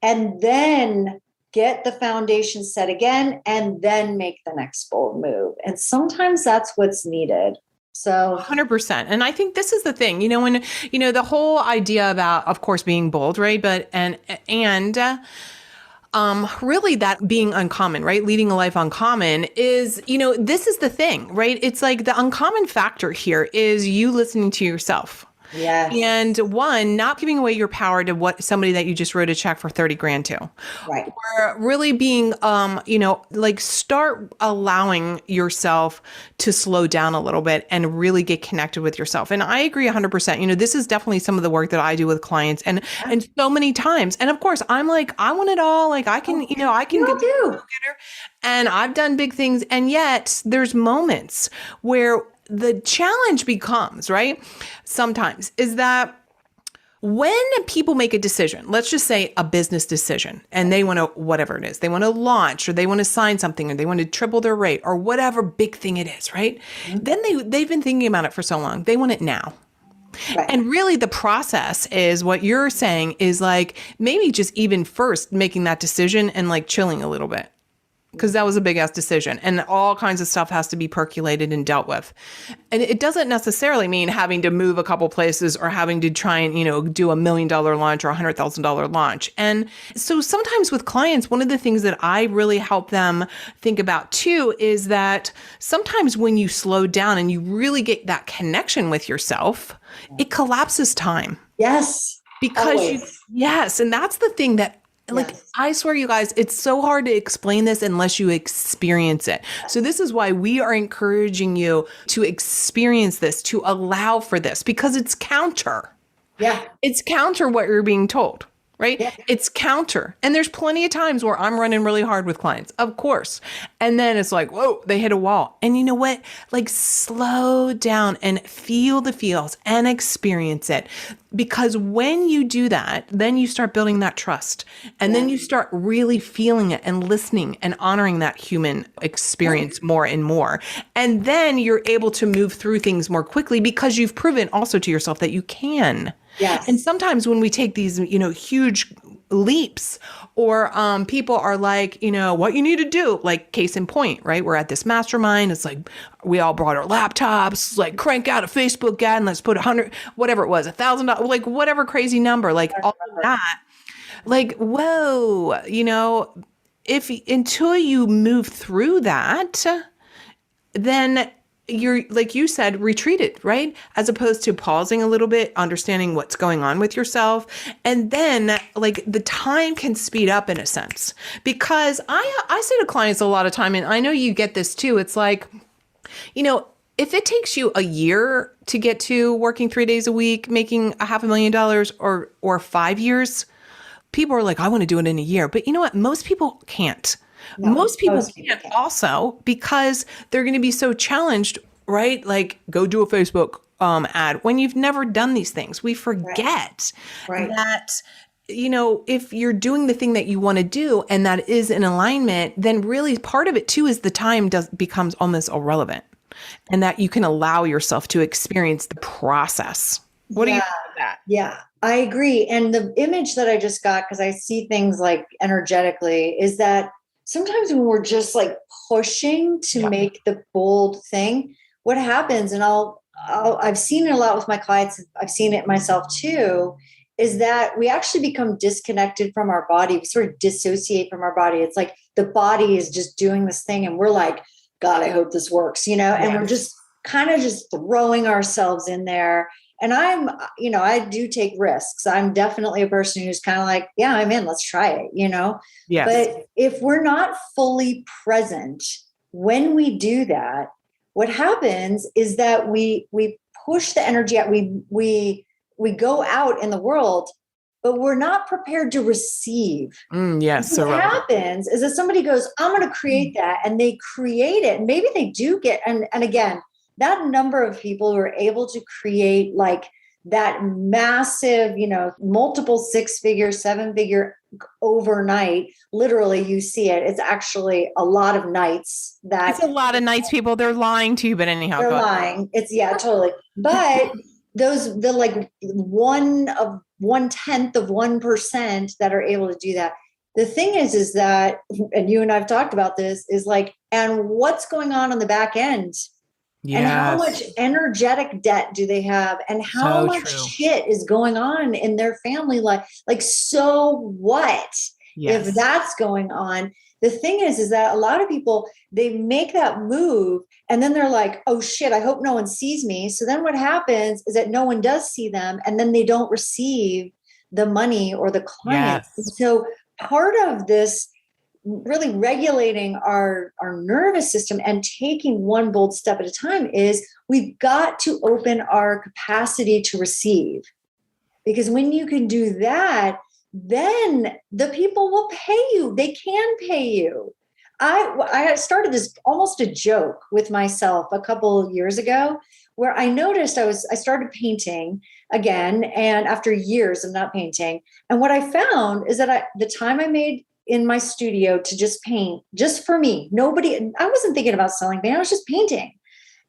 and then get the foundation set again, and then make the next bold move. And sometimes that's what's needed. So 100%. And I think this is the thing, when, the whole idea about, of course, being bold, right? But, and really that being uncommon, right? Leading a life uncommon is, this is the thing, right? It's like the uncommon factor here is you listening to yourself. Yeah. And one, not giving away your power to what somebody that you just wrote a check for 30 grand to. Right. Or really being, start allowing yourself to slow down a little bit and really get connected with yourself. And I agree 100%. This is definitely some of the work that I do with clients and so many times. And of course, I'm like, I want it all. Like I can, I can get it. And I've done big things. And yet there's moments where the challenge becomes, right? Sometimes is that when people make a decision, let's just say a business decision, and they want to, whatever it is, they want to launch or they want to sign something or they want to triple their rate or whatever big thing it is, right? Mm-hmm. Then they've been thinking about it for so long. They want it now. Right. And really the process is what you're saying is like, maybe just even first making that decision and like chilling a little bit. Because that was a big ass decision and all kinds of stuff has to be percolated and dealt with. And it doesn't necessarily mean having to move a couple places or having to try and, do $1 million launch or $100,000 launch. And so sometimes with clients, one of the things that I really help them think about too is that sometimes when you slow down and you really get that connection with yourself, it collapses time. Yes. Because yes. And that's the thing that, like, yes. I swear, you guys, it's so hard to explain this unless you experience it. So this is why we are encouraging you to experience this, to allow for this, because it's counter. Yeah. It's counter what you're being told. right? Yeah. It's counter. And there's plenty of times where I'm running really hard with clients, of course. And then it's like, whoa, they hit a wall. And you know what? Like slow down and feel the feels and experience it. Because when you do that, then you start building that trust. And then you start really feeling it and listening and honoring that human experience more and more. And then you're able to move through things more quickly because you've proven also to yourself that you can. Yes. And sometimes when we take these, huge leaps or people are like, what you need to do, like case in point, right? We're at this mastermind. It's like we all brought our laptops, like crank out a Facebook ad and let's put 100, whatever it was, $1,000, like whatever crazy number, like all of that. Like, whoa, if until you move through that, then you're, like you said, retreated, right? As opposed to pausing a little bit, understanding what's going on with yourself. And then like the time can speed up in a sense, because I say to clients a lot of time, and I know you get this too. It's like, if it takes you a year to get to working 3 days a week, making $500,000 or 5 years, people are like, I want to do it in a year. But you know what? Most people can't. No, most people can't also because they're going to be so challenged, right? Like go do a Facebook ad when you've never done these things. We forget that, if you're doing the thing that you want to do and that is in alignment, then really part of it too is the time becomes almost irrelevant and that you can allow yourself to experience the process. What do you think of that? Yeah, I agree. And the image that I just got, because I see things like energetically, is that sometimes when we're just like pushing to make the bold thing, what happens, and I've seen it a lot with my clients, I've seen it myself too, is that we actually become disconnected from our body. We sort of dissociate from our body. It's like the body is just doing this thing and we're like, God, I hope this works, and we're just kind of just throwing ourselves in there. And I do take risks. I'm definitely a person who's kind of like, yeah, I'm in, let's try it, Yes. But if we're not fully present when we do that, what happens is that we push the energy out, we go out in the world, but we're not prepared to receive. Yes. So what happens is that somebody goes, I'm going to create that, and they create it. And maybe they do get, and again, that number of people who are able to create like that massive, multiple 6-figure, 7-figure overnight, literally you see it. It's actually a lot of nights it's a lot of nights, people. They're lying to you, but anyhow. They're lying. It's totally. But the like 1/10 of 1% that are able to do that. The thing is that, and you and I've talked about this, is like, and what's going on the back end? Yes. And how much energetic debt do they have? And how much shit is going on in their family life? Like, so what if that's going on? The thing is that a lot of people, they make that move and then they're like, oh shit, I hope no one sees me. So then what happens is that no one does see them, and then they don't receive the money or the clients. Yes. So part of this really regulating our nervous system and taking one bold step at a time is we've got to open our capacity to receive. Because when you can do that, then the people will pay you. They can pay you. I started this almost a joke with myself a couple of years ago, where I noticed I started painting again, and after years of not painting, and what I found is that the time I made in my studio to just paint, just for me, I wasn't thinking about selling paint, I was just painting.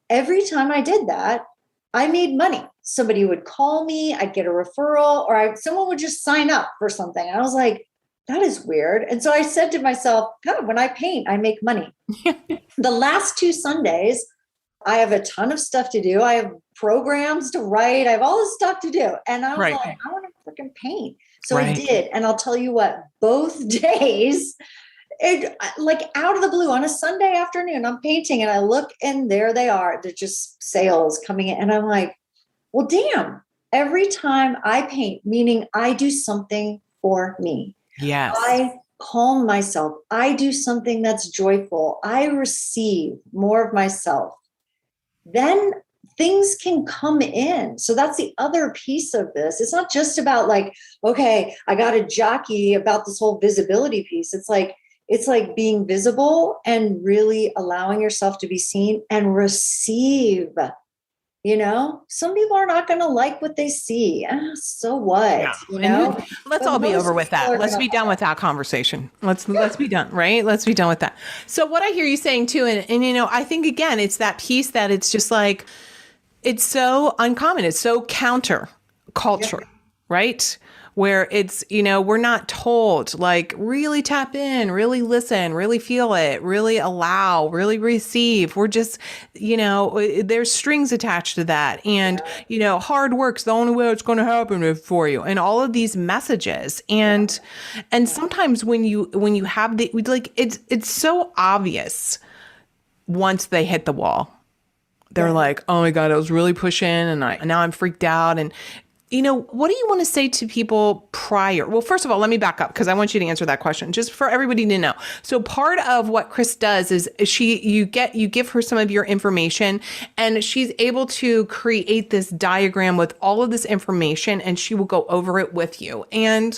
Every time I did that, I made money. Somebody would call me, I'd get a referral, or someone would just sign up for something. I was like, that is weird. And so I said to myself, God, when I paint, I make money. The last 2 Sundays, I have a ton of stuff to do. I have programs to write. I have all this stuff to do. And I was like, I want to freaking paint. So I did. And I'll tell you what, both days, it like out of the blue on a Sunday afternoon, I'm painting and I look and there they are. They're just sales coming in. And I'm like, well, damn, every time I paint, meaning I do something for me. Yes. I calm myself. I do something that's joyful. I receive more of myself. Then things can come in. So that's the other piece of this. It's not just about like, okay, I got a jockey about this whole visibility piece. It's like being visible and really allowing yourself to be seen and receive. Some people are not going to like what they see. So what? Yeah. And let's all be over with that. Let's be done with that conversation. Let's be done, right? Let's be done with that. So what I hear you saying too, and I think again, it's that piece that it's just like, it's so uncommon. It's so counter culture, right? Where it's, we're not told, like, really tap in, really listen, really feel it, really allow, really receive. We're just, there's strings attached to that. And, hard work's the only way it's going to happen for you. And all of these messages. And sometimes when you have it's so obvious once they hit the wall. They're like, oh my God, I was really pushing and now I'm freaked out. And what do you want to say to people prior? Well, first of all, let me back up because I want you to answer that question just for everybody to know. So part of what Chris does is you give her some of your information and she's able to create this diagram with all of this information and she will go over it with you. And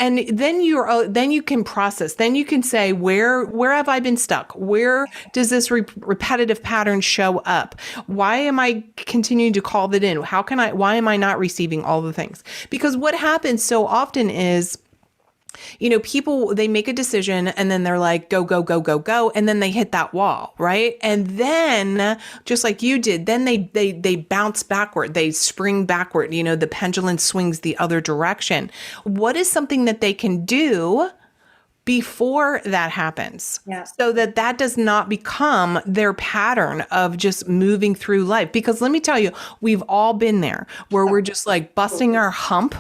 then you can process. Then you can say, where have I been stuck? Where does this repetitive pattern show up? Why am I continuing to call that in? Why am I not receiving all the things? Because what happens so often is, people, they make a decision and then they're like, go, go, go, go, go. And then they hit that wall, right? And then just like you did, then they bounce backward, they spring backward, the pendulum swings the other direction. What is something that they can do before that happens so that does not become their pattern of just moving through life? Because let me tell you, we've all been there where we're just like busting our hump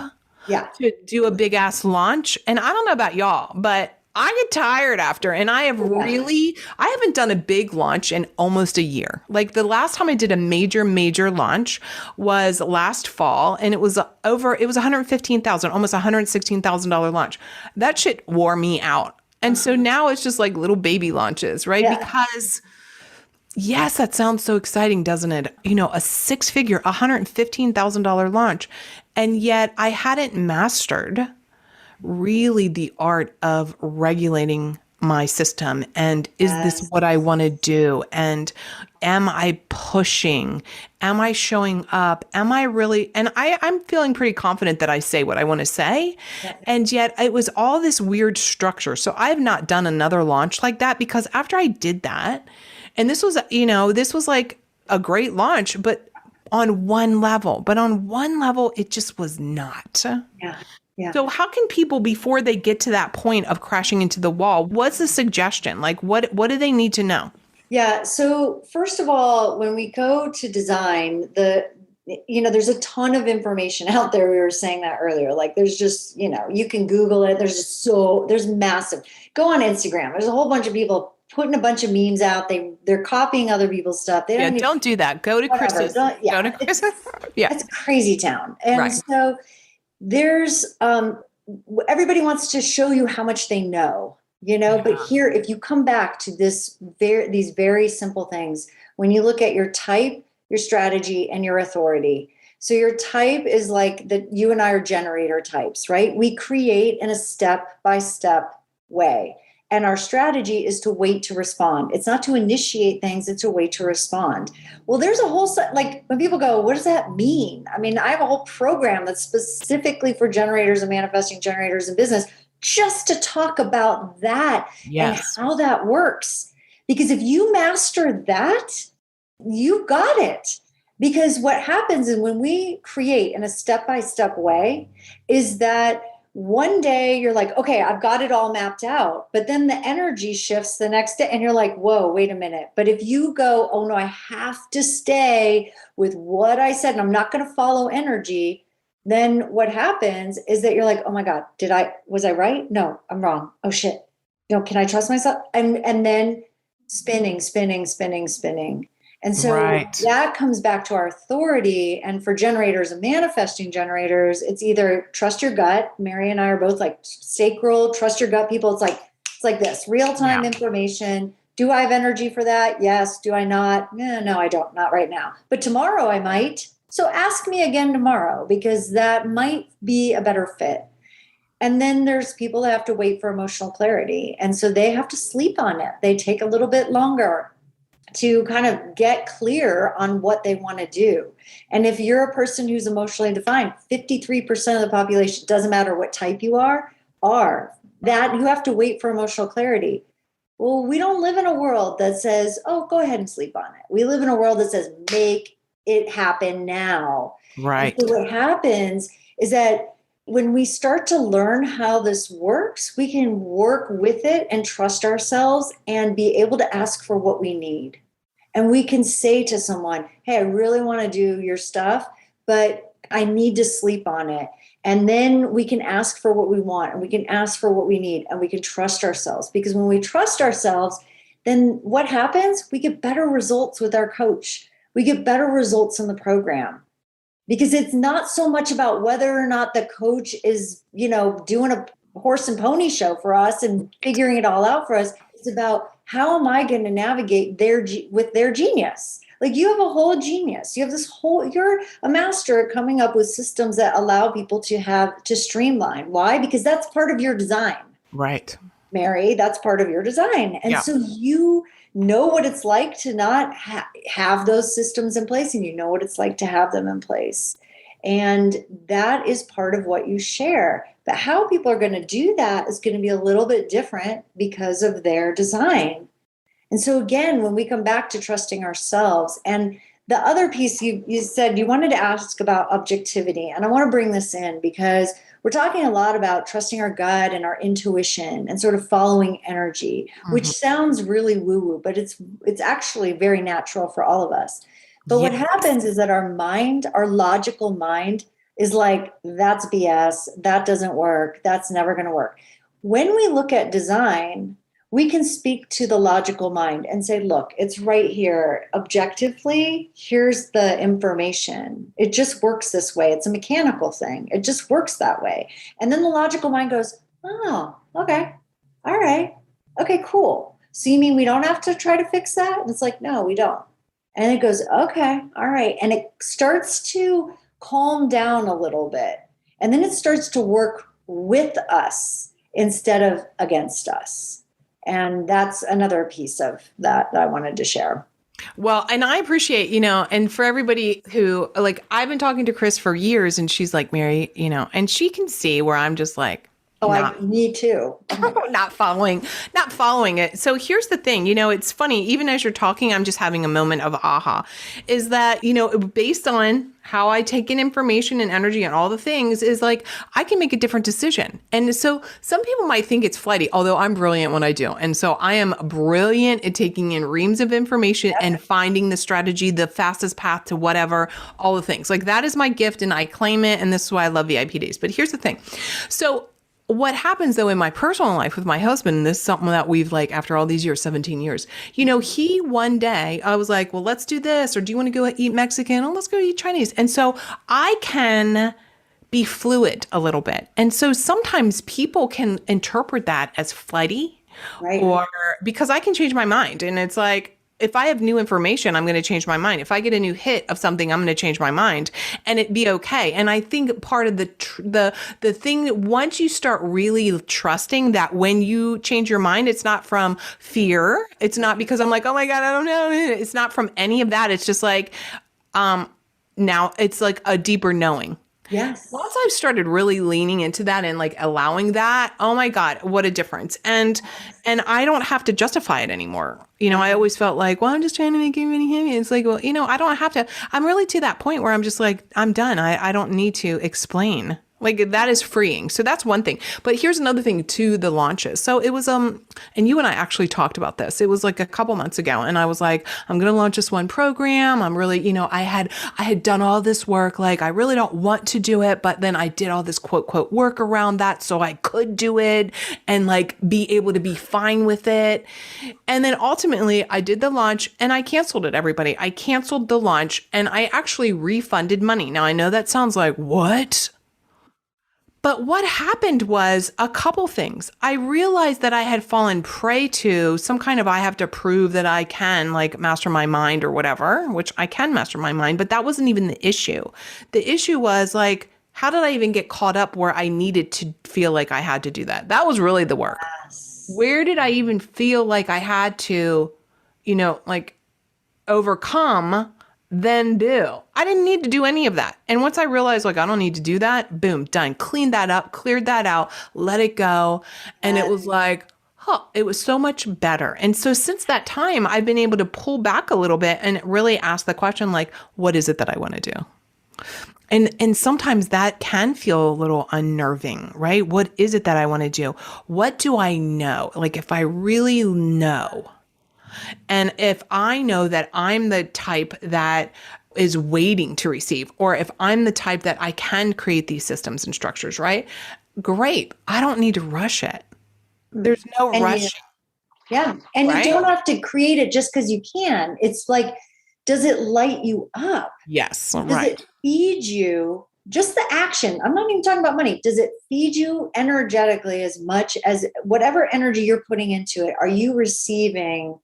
to do a big ass launch. And I don't know about y'all, but I get tired after, and I haven't done a big launch in almost a year. Like the last time I did a major launch was last fall, and it was $115,000, almost $116,000 launch. That shit wore me out. And so now it's just like little baby launches, right? Yeah. Because yes, that sounds so exciting, doesn't it? A six-figure, $115,000 launch. And yet I hadn't mastered really the art of regulating my system. And is this what I want to do? And am I pushing? Am I showing up? Am I really? And I'm feeling pretty confident that I say what I want to say. Yeah. And yet it was all this weird structure. So I have not done another launch like that because after I did that, and this was like a great launch, but on one level, it just was not. Yeah. Yeah. So how can people, before they get to that point of crashing into the wall, what's the suggestion? Like, what do they need to know? Yeah. So first of all, when we go to design, there's a ton of information out there. We were saying that earlier. Like there's just, you can Google it. There's massive. Go on Instagram. There's a whole bunch of people putting a bunch of memes out. They're copying other people's stuff. Don't do that. Go to Chris's. Go to Chris's. It's crazy town. And so there's everybody wants to show you how much they know, but here, if you come back to these very simple things, when you look at your type, your strategy, and your authority. So your type is like you and I are generator types, right? We create in a step-by-step way. And our strategy is to wait to respond. It's not to initiate things, it's to wait to respond. Well, there's a whole set, like when people go, what does that mean? I mean, I have a whole program that's specifically for generators and manifesting generators in business just to talk about that and how that works. Because if you master that, you got it. Because what happens is when we create in a step-by-step way is that one day you're like, okay, I've got it all mapped out. But then the energy shifts the next day and you're like, whoa, wait a minute. But if you go, oh no, I have to stay with what I said and I'm not going to follow energy, then what happens is that you're like, oh my God, was I right? No, I'm wrong. Oh shit. No, can I trust myself? And then spinning. And so that comes back to our authority. And for generators and manifesting generators, it's either trust your gut. Mary and I are both like sacral, trust your gut people. It's like this real-time information. Do I have energy for that? Yes. Do I not? No, I don't. Not right now. But tomorrow I might. So ask me again tomorrow, because that might be a better fit. And then there's people that have to wait for emotional clarity. And so they have to sleep on it. They take a little bit longer to kind of get clear on what they want to do. And if you're a person who's emotionally defined, 53% of the population, doesn't matter what type you are that you have to wait for emotional clarity. Well, we don't live in a world that says, oh, go ahead and sleep on it. We live in a world that says, make it happen now. Right. And so what happens is that when we start to learn how this works, we can work with it and trust ourselves and be able to ask for what we need. And we can say to someone, hey, I really want to do your stuff, but I need to sleep on it. And then we can ask for what we want, and we can ask for what we need, and we can trust ourselves. Because when we trust ourselves, then what happens? We get better results with our coach. We get better results in the program. Because it's not so much about whether or not the coach is, doing a horse and pony show for us and figuring it all out for us. It's about, how am I going to navigate with their genius? Like, you have a whole genius. You have you're a master at coming up with systems that allow people to streamline. Why? Because that's part of your design. Right. Mary, that's part of your design. And so you know what it's like to not have those systems in place, and you know what it's like to have them in place. And that is part of what you share. But how people are going to do that is going to be a little bit different because of their design. And so again, when we come back to trusting ourselves, and the other piece you said you wanted to ask about objectivity, and I want to bring this in because we're talking a lot about trusting our gut and our intuition and sort of following energy, which sounds really woo-woo, but it's actually very natural for all of us. But what happens is that our mind, our logical mind, is like, that's BS, that doesn't work, that's never going to work. When we look at design, we can speak to the logical mind and say, look, it's right here. Objectively, here's the information. It just works this way. It's a mechanical thing. It just works that way. And then the logical mind goes, oh, okay. All right. Okay, cool. So you mean we don't have to try to fix that? And it's like, no, we don't. And it goes, okay, all right. And it starts to calm down a little bit. And then it starts to work with us instead of against us. And that's another piece of that I wanted to share. Well, and I appreciate, and for everybody who, like, I've been talking to Chris for years, and she's like, Mary, and she can see where I'm just like, me too. Not following it. So here's the thing, it's funny, even as you're talking, I'm just having a moment of aha, is that, based on how I take in information and energy and all the things, is like, I can make a different decision. And so some people might think it's flighty, although I'm brilliant when I do. And so I am brilliant at taking in reams of information and finding the strategy, the fastest path to whatever, all the things. Like, that is my gift, and I claim it. And this is why I love VIP days. But here's the thing. So what happens though in my personal life with my husband, and this is something that we've, like, after all these years, 17 years, he one day, I was like, well, let's do this. Or do you want to go eat Mexican? Oh, let's go eat Chinese. And so I can be fluid a little bit. And so sometimes people can interpret that as flighty, right? Or because I can change my mind. And it's like, if I have new information, I'm going to change my mind. If I get a new hit of something, I'm going to change my mind, and it be okay. And I think part of the thing, once you start really trusting that when you change your mind, it's not from fear. It's not because I'm like, oh my God, I don't know. It's not from any of that. It's just like, now it's like a deeper knowing. Yes. Once I've started really leaning into that and, like, allowing that, oh my God, what a difference. And I don't have to justify it anymore. I always felt like, well, I'm just trying to make everybody happy. It's like, well, I don't have to. I'm really to that point where I'm just like, I'm done. I don't need to explain. Like, that is freeing. So that's one thing. But here's another thing to the launches. So it was, and you and I actually talked about this. It was like a couple months ago. And I was like, I'm going to launch this one program. I'm really, I had done all this work. Like, I really don't want to do it. But then I did all this quote work around that so I could do it and, like, be able to be fine with it. And then ultimately I did the launch and I canceled it, everybody. I canceled the launch and I actually refunded money. Now, I know that sounds like, what? But what happened was a couple things. I realized that I had fallen prey to some kind of I have to prove that I can like master my mind or whatever, which I can master my mind, but that wasn't even the issue. The issue was like, how did I even get caught up where I needed to feel like I had to do that? That was really the work. Yes. Where did I even feel like I had to, like overcome, then do? I didn't need to do any of that. And once I realized like I don't need to do that, boom, done. Cleaned that up, cleared that out, let it go. And it was like, it was so much better. And so since that time, I've been able to pull back a little bit and really ask the question, like, what is it that I want to do? And sometimes that can feel a little unnerving, right? What is it that I want to do? What do I know? Like if I really know, and if I know that I'm the type that is waiting to receive, or if I'm the type that I can create these systems and structures, right? Great. I don't need to rush it. There's no rushing. Yeah. And right? you don't have to create it just because you can. It's like, does it light you up? Yes. Does Right. it feed you just the action? I'm not even talking about money. Does it feed you energetically as much as whatever energy you're putting into it? Are you receiving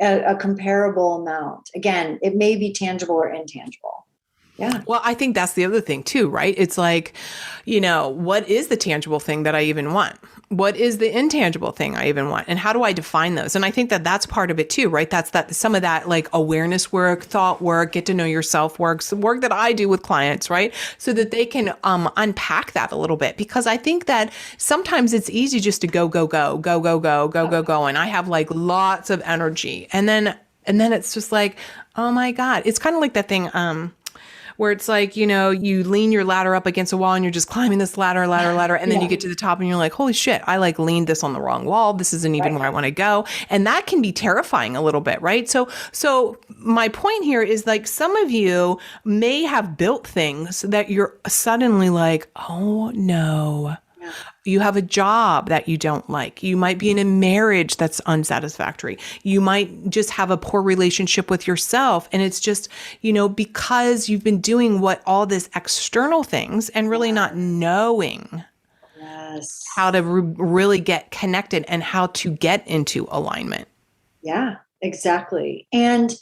a comparable amount? Again, it may be tangible or intangible. Yeah. Well, I think that's the other thing too, right? It's like, what is the tangible thing that I even want? What is the intangible thing I even want? And how do I define those? And I think that that's part of it too, right? That's some of that like awareness work, thought work, get to know yourself work, some work that I do with clients, right? So that they can unpack that a little bit. Because I think that sometimes it's easy just to go, go, go, go, go, go, go, go, go. And I have like lots of energy. And then it's just like, oh my God. It's kind of like that thing, where it's like, you lean your ladder up against a wall and you're just climbing this ladder. And then you get to the top and you're like, holy shit, I like leaned this on the wrong wall. This isn't even where I want to go. And that can be terrifying a little bit, right? So my point here is like some of you may have built things that you're suddenly like, oh no. You have a job that you don't like. You might be in a marriage that's unsatisfactory. You might just have a poor relationship with yourself. And it's just, because you've been doing all this external things and really not knowing how to really get connected and how to get into alignment. Yeah, exactly. And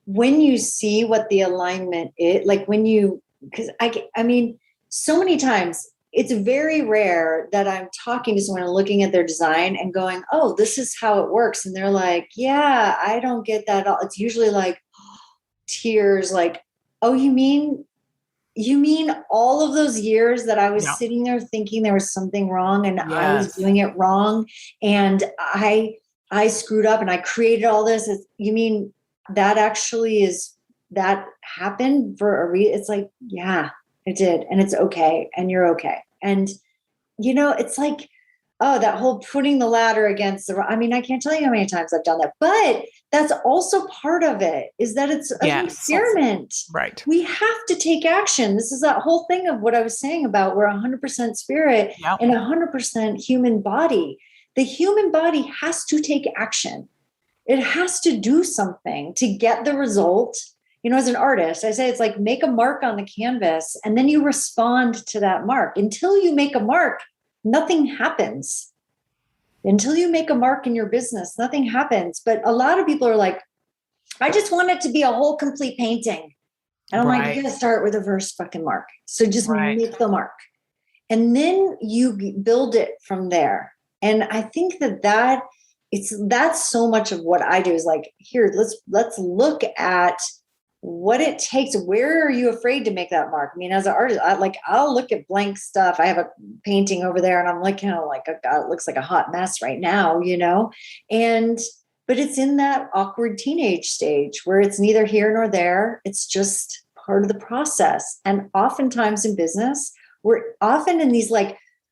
when you see what the alignment is, like because I mean, so many times, it's very rare that I'm talking to someone and looking at their design and going, oh, this is how it works. And they're like, yeah, I don't get that at all. It's usually like tears, like, oh, you mean all of those years that I was sitting there thinking there was something wrong and I was doing it wrong. And I screwed up and I created all this. You mean that actually that happened for a reason? It's like, yeah. It did. And it's okay. And you're okay. And, it's like, oh, that whole putting the ladder against I can't tell you how many times I've done that, but that's also part of it is that it's an experiment. Right. We have to take action. This is that whole thing of what I was saying about we're 100% spirit and 100% human body. The human body has to take action. It has to do something to get the result. As an artist, I say it's like make a mark on the canvas and then you respond to that mark. Until you make a mark, nothing happens. Until you make a mark in your business, nothing happens. But a lot of people are like, I just want it to be a whole complete painting. And I'm like, you gotta start with a first fucking mark. So just make the mark. And then you build it from there. And I think that's so much of what I do is like, here, let's look at what it takes. Where are you afraid to make that mark? As an artist, I'll look at blank stuff. I have a painting over there and I'm like, God, it looks like a hot mess right now, but it's in that awkward teenage stage where it's neither here nor there. It's just part of the process. And oftentimes in business, we're often in these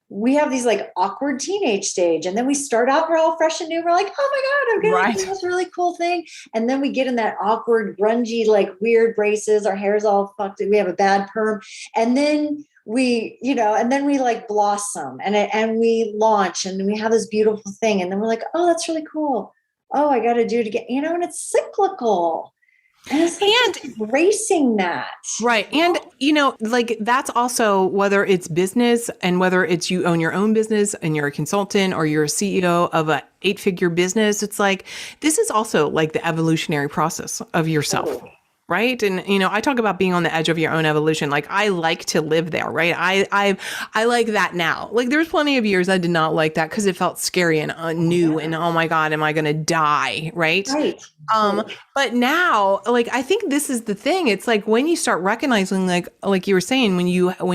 we have these awkward teenage stage. And then we start out, we're all fresh and new. We're like, oh my God, I'm going to do this really cool thing. And then we get in that awkward, grungy, weird braces. Our hair's all fucked. We have a bad perm. And then we blossom and we launch and we have this beautiful thing. And then we're like, oh, that's really cool. Oh, I got to do it again. And it's cyclical. And it's like embracing that. Right. And, like that's also whether it's business and whether it's you own your own business and you're a consultant or you're a CEO of a 8-figure business. It's like, this is also like the evolutionary process of yourself. Totally. Right. And, I talk about being on the edge of your own evolution. Like I like to live there. Right. I like that now. Like there's plenty of years I did not like that because it felt scary and new and oh my God, am I going to die? Right. Right. But now, like, I think this is the thing. It's like when you start recognizing, like you were saying, when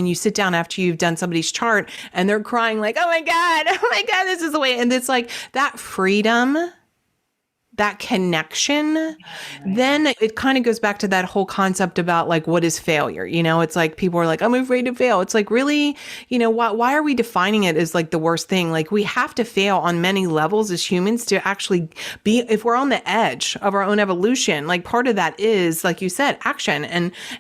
you sit down after you've done somebody's chart and they're crying like, oh my God, this is the way. And it's like that freedom, that connection, then it kind of goes back to that whole concept about like, what is failure? It's like people are like, I'm afraid to fail. It's like, really, why are we defining it as like the worst thing? Like we have to fail on many levels as humans to actually be, if we're on the edge of our own evolution, like part of that is, like you said, action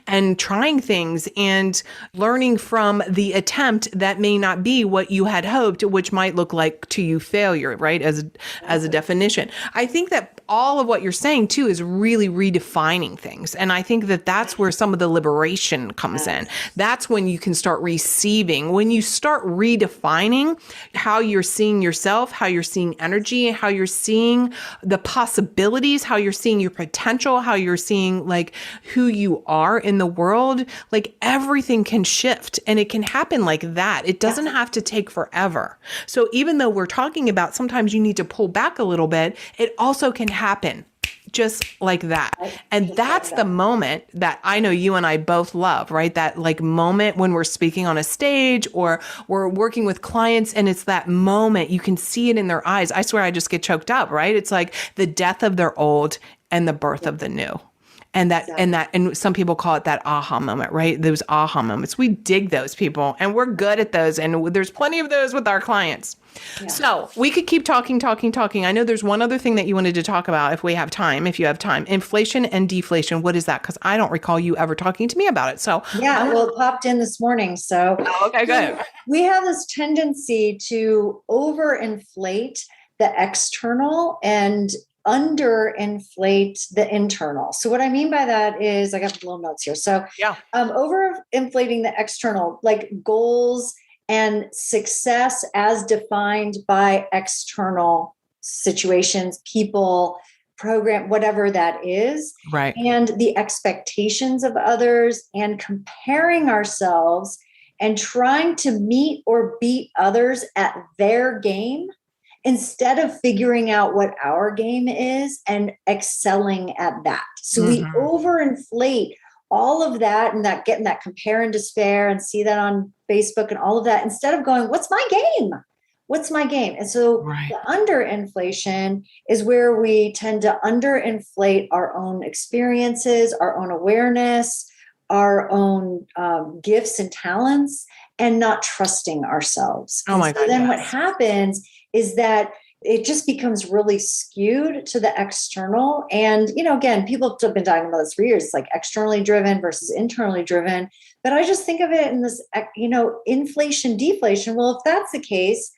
and trying things and learning from the attempt that may not be what you had hoped, which might look like to you failure, right? As a definition. I think that all of what you're saying too is really redefining things. And I think that that's where some of the liberation comes in. That's when you can start receiving, when you start redefining how you're seeing yourself, how you're seeing energy, how you're seeing the possibilities, how you're seeing your potential, how you're seeing like who you are in the world, like everything can shift and it can happen like that. It doesn't have to take forever. So even though we're talking about sometimes you need to pull back a little bit, it also can happen just like that. And that's the moment that I know you and I both love, right? That like moment when we're speaking on a stage or we're working with clients and it's that moment, you can see it in their eyes. I swear I just get choked up, right? It's like the death of their old and the birth of the new. And some people call it that aha moment, right? Those aha moments. We dig those people and we're good at those. And there's plenty of those with our clients. Yeah. So we could keep talking. I know there's one other thing that you wanted to talk about if you have time. Inflation and deflation. What is that? Because I don't recall you ever talking to me about it. So yeah, well, it popped in this morning. So okay, good. We have this tendency to overinflate the external and underinflate the internal. So what I mean by that is I got little notes here. So overinflating the external, like goals and success as defined by external situations, people, program, whatever that is. Right. And the expectations of others and comparing ourselves and trying to meet or beat others at their game, instead of figuring out what our game is and excelling at that. So we overinflate all of that and that getting that compare and despair and see that on Facebook and all of that, instead of going, what's my game? What's my game? And so the underinflation is where we tend to underinflate our own experiences, our own awareness, our own gifts and talents, and not trusting ourselves. Oh my God. Then what happens is that it just becomes really skewed to the external. And, again, people have been talking about this for years. It's like externally driven versus internally driven. But I just think of it in this, inflation, deflation. Well, if that's the case,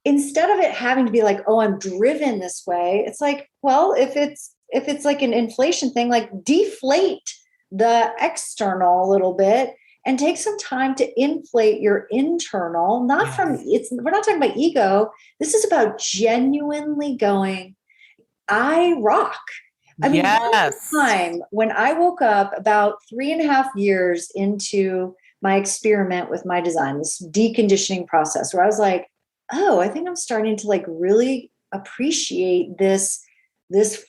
instead of it having to be like, oh, I'm driven this way, it's like, well, if it's like an inflation thing, like deflate the external a little bit and take some time to inflate your internal, we're not talking about ego. This is about genuinely going, I rock. I mean, yes. Time when I woke up about 3.5 years into my experiment with my design, this deconditioning process, where I was like, oh, I think I'm starting to like really appreciate this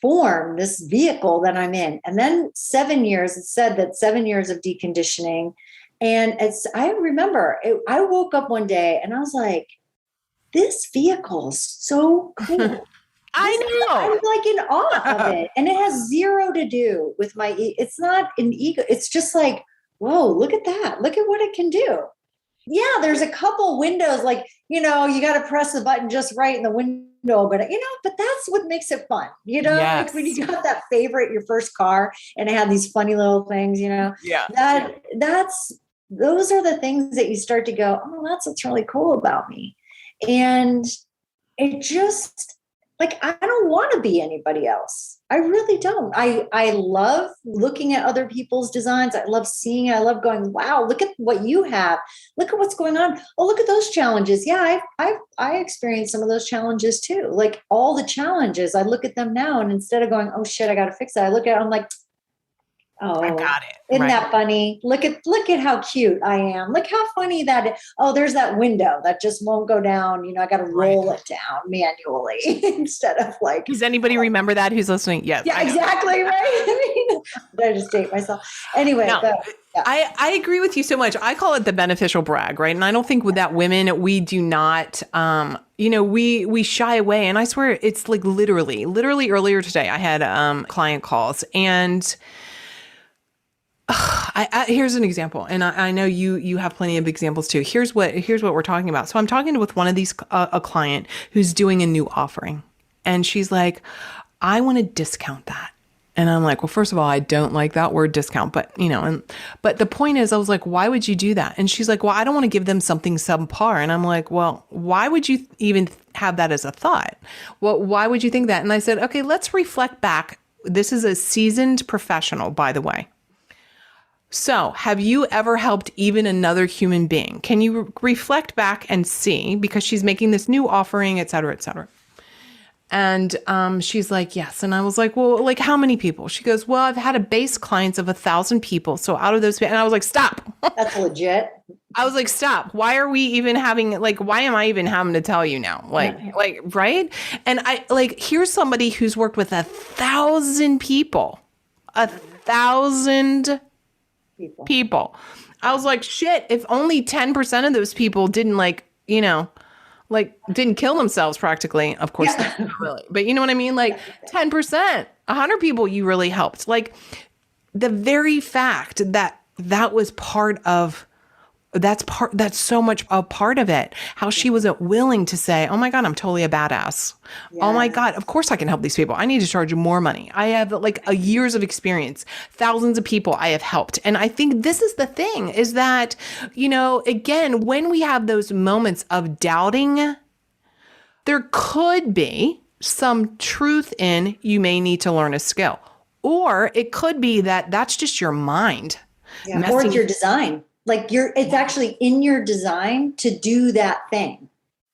form, this vehicle that I'm in. And then 7 years, it said that 7 years of deconditioning. And I remember I woke up one day and I was like, this vehicle is so cool. I know. I'm like in awe of it. And it has zero to do with it's not an ego. It's just like, whoa, look at that. Look at what it can do. Yeah, there's a couple windows, like, you got to press the button just right in the window. But, but that's what makes it fun. Yes. Like when you got that favorite, your first car, and it had these funny little things, Yeah. Those are the things that you start to go, oh, that's what's really cool about me. And it just, like, I don't want to be anybody else. I really don't. I love looking at other people's designs. I love seeing it. I love going, wow, look at what you have. Look at what's going on. Oh, look at those challenges. Yeah, I experienced some of those challenges too. Like all the challenges, I look at them now, and instead of going, oh shit, I got to fix that, I look at it, I'm like, oh, I got it. Isn't that funny? Look at how cute I am. Look how funny that is. Oh, there's that window that just won't go down. You know, I got to roll it down manually instead of like. Does anybody remember that who's listening? Yes. Yeah, exactly. Right. I mean, did I just date myself? Anyway. No, but, yeah. I agree with you so much. I call it the beneficial brag, right? And I don't think with that women, we do not, we shy away. And I swear it's like literally earlier today, I had client calls, and here's an example, and I know you have plenty of examples too. Here's what we're talking about. So I'm talking with one of these a client who's doing a new offering, and she's like, I want to discount that. And I'm like, well, first of all, I don't like that word discount, but but the point is, I was like, why would you do that? And she's like, well, I don't want to give them something subpar. And I'm like, well, why would you even have that as a thought? Well, why would you think that? And I said, okay, let's reflect back. This is a seasoned professional, by the way. So have you ever helped even another human being? Can you reflect back and see, because she's making this new offering, et cetera, et cetera. And she's like, yes. And I was like, well, like how many people? She goes, well, I've had a base clients of 1,000 people. So out of those, and I was like, stop. That's legit. I was like, stop. Why are we even having, like, why am I even having to tell you now? Like, right? And I like, here's somebody who's worked with 1,000 people, 1,000 people. I was like, shit, if only 10% of those people didn't didn't kill themselves practically. Of course, not really. But you know what I mean? Like 10%, 100 people you really helped. Like the very fact that was that's so much a part of it. How she wasn't willing to say, oh my God, I'm totally a badass. Yeah. Oh my God, of course I can help these people. I need to charge you more money. I have like a years of experience, thousands of people I have helped. And I think this is the thing is that, again, when we have those moments of doubting, there could be some truth in you may need to learn a skill, or it could be that that's just your mind. Yeah. Or it's your design. Like it's actually in your design to do that thing.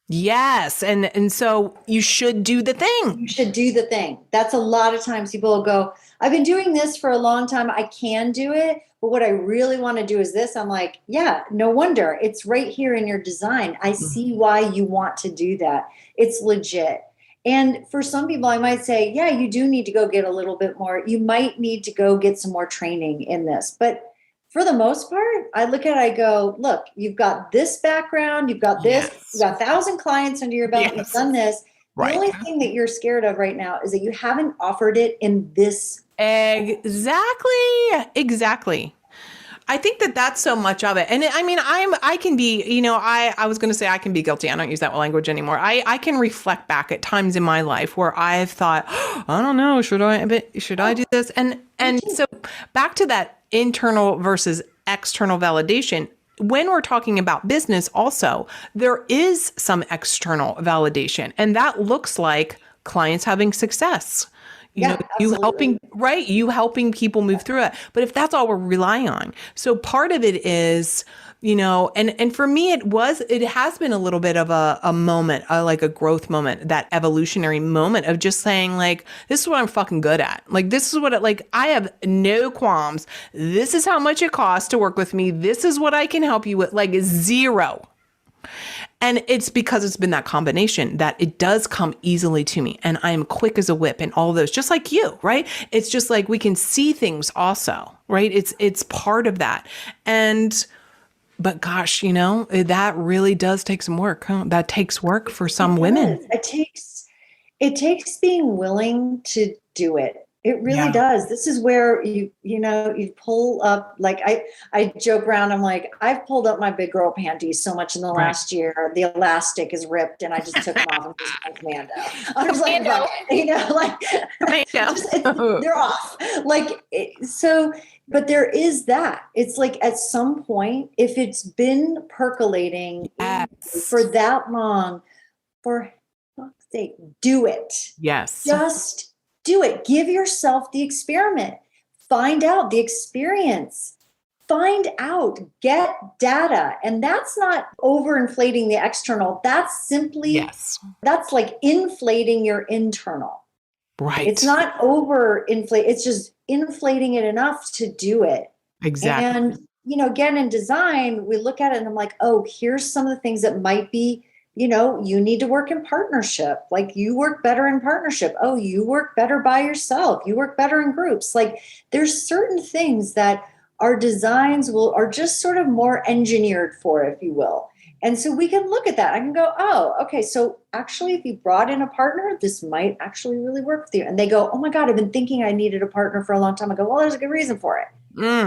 Yes. And so you should do the thing. You should do the thing. That's a lot of times people will go, I've been doing this for a long time. I can do it. But what I really want to do is this. I'm like, yeah, no wonder. It's right here in your design. I see why you want to do that. It's legit. And for some people, I might say, yeah, you do need to go get a little bit more. You might need to go get some more training in this. But for the most part, I look at it, I go, look, you've got this background, you've got this, you've got 1,000 clients under your belt, you've done this. Right. The only thing that you're scared of right now is that you haven't offered it in this. Exactly. I think that that's so much of it. And I mean, I can be, I was going to say I can be guilty. I don't use that language anymore. I can reflect back at times in my life where I've thought, I don't know, should I do this? And so back to that internal versus external validation. When we're talking about business also, there is some external validation, and that looks like clients having success. You helping people move through it. But if that's all we're relying on, so part of it is, and for me, it has been a little bit of a moment, like a growth moment, that evolutionary moment of just saying like, this is what I'm fucking good at. Like, this is what I have no qualms. This is how much it costs to work with me. This is what I can help you with, like zero. And it's because it's been that combination that it does come easily to me, and I'm quick as a whip and all those, just like you, right? It's just like we can see things also, right? It's part of that. But gosh, that really does take some work. Huh? That takes work for some women. It takes being willing to do it. It really does. This is where you pull up, like I joke around. I'm like, I've pulled up my big girl panties so much in the last year. The elastic is ripped and I just took them off and just like Commando. I was like, they're off. But there is that. It's like at some point, if it's been percolating for that long, for fuck's say, do it. Yes. Just do it. Give yourself the experiment. Find out the experience. Find out, get data. And that's not overinflating the external. That's simply, that's like inflating your internal. Right. It's not overinflate. It's just inflating it enough to do it. Exactly. And, again, in design, we look at it and I'm like, oh, here's some of the things that might be, you need to work in partnership. Like you work better in partnership. Oh, you work better by yourself. You work better in groups. Like there's certain things that our designs are just sort of more engineered for, if you will. And so we can look at that. I can go, oh, okay. So actually, if you brought in a partner, this might actually really work with you. And they go, oh my God, I've been thinking I needed a partner for a long time. I go, well, there's a good reason for it.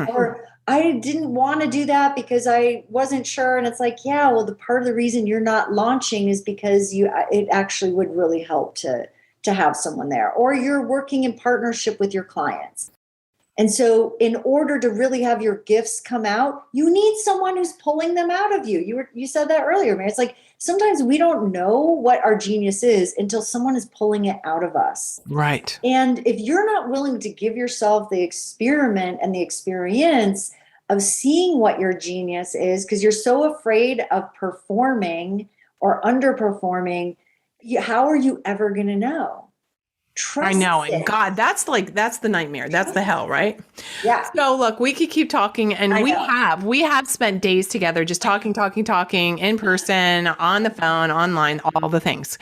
Or I didn't want to do that because I wasn't sure. And it's like, yeah, well, the part of the reason you're not launching is because it actually would really help to have someone there. Or you're working in partnership with your clients. And so in order to really have your gifts come out, you need someone who's pulling them out of you. You said that earlier, Mary. It's like sometimes we don't know what our genius is until someone is pulling it out of us. Right. And if you're not willing to give yourself the experiment and the experience of seeing what your genius is, because you're so afraid of performing or underperforming, how are you ever going to know? Trust I know. it. And God, that's the nightmare. That's the hell, right? Yeah. So look, we could keep talking and we have spent days together just talking in person, on the phone, online, all the things.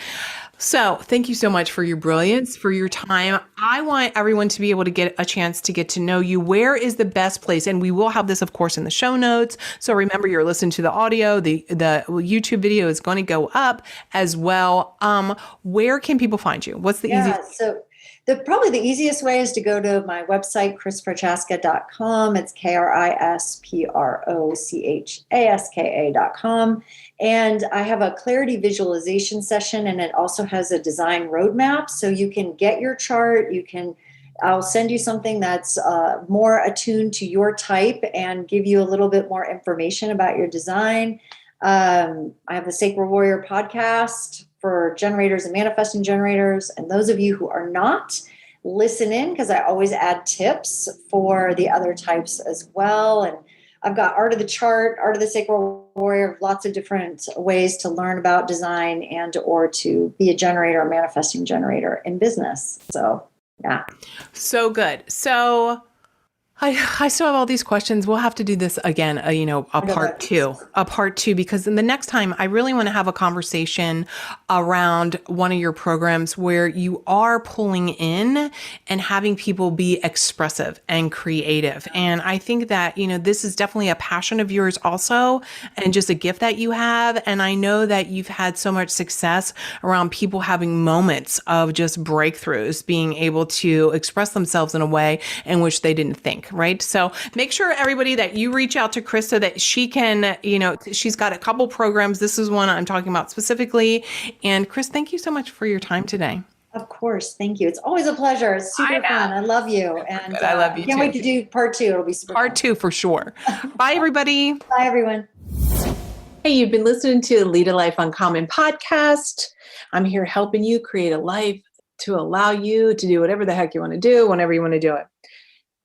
So thank you so much for your brilliance, for your time. I want everyone to be able to get a chance to get to know you. Where is the best place? And we will have this, of course, in the show notes. So remember, you're listening to the audio. The YouTube video is going to go up as well. Where can people find you? What's the easiest? So probably the easiest way is to go to my website, krisprochaska.com. It's KrisProchaska.com. And I have a clarity visualization session, and it also has a design roadmap. So you can get your chart. I'll send you something that's more attuned to your type and give you a little bit more information about your design. I have the Sacral Warrior podcast for generators and manifesting generators. And those of you who are not, listen in, because I always add tips for the other types as well. And I've got Art of the Chart, Art of the Sacral Warrior, lots of different ways to learn about design and or to be a generator or manifesting generator in business. So, yeah. So good. So I still have all these questions. We'll have to do this again, a part two, because in the next time I really want to have a conversation around one of your programs where you are pulling in and having people be expressive and creative. And I think that, this is definitely a passion of yours also, and just a gift that you have. And I know that you've had so much success around people having moments of just breakthroughs, being able to express themselves in a way in which they didn't think. Right. So make sure everybody that you reach out to Kris so that she can, she's got a couple programs. This is one I'm talking about specifically. And Kris, thank you so much for your time today. Of course. Thank you. It's always a pleasure. It's super fun. I love you. And I love you. Can't wait to do part two. It'll be super part fun. Two for sure. Bye, everybody. Bye, everyone. Hey, you've been listening to Lead a Life Uncommon podcast. I'm here helping you create a life to allow you to do whatever the heck you want to do, whenever you want to do it.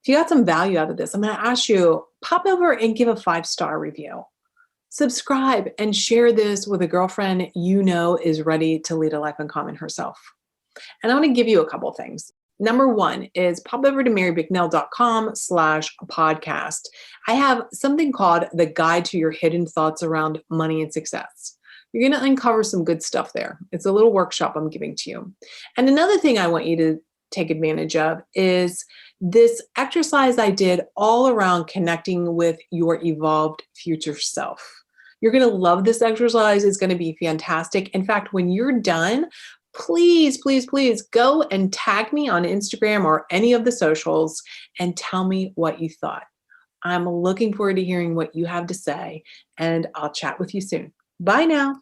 If you got some value out of this, I'm going to ask you, pop over and give a 5-star review. Subscribe and share this with a girlfriend you know is ready to lead a life uncommon herself. And I want to give you a couple things. Number one is pop over to marybicknell.com/podcast. I have something called the Guide to Your Hidden Thoughts Around Money and Success. You're going to uncover some good stuff there. It's a little workshop I'm giving to you. And another thing I want you to take advantage of is this exercise I did all around connecting with your evolved future self. You're going to love this exercise. It's going to be fantastic. In fact, when you're done, please, please, please go and tag me on Instagram or any of the socials and tell me what you thought. I'm looking forward to hearing what you have to say, and I'll chat with you soon. Bye now.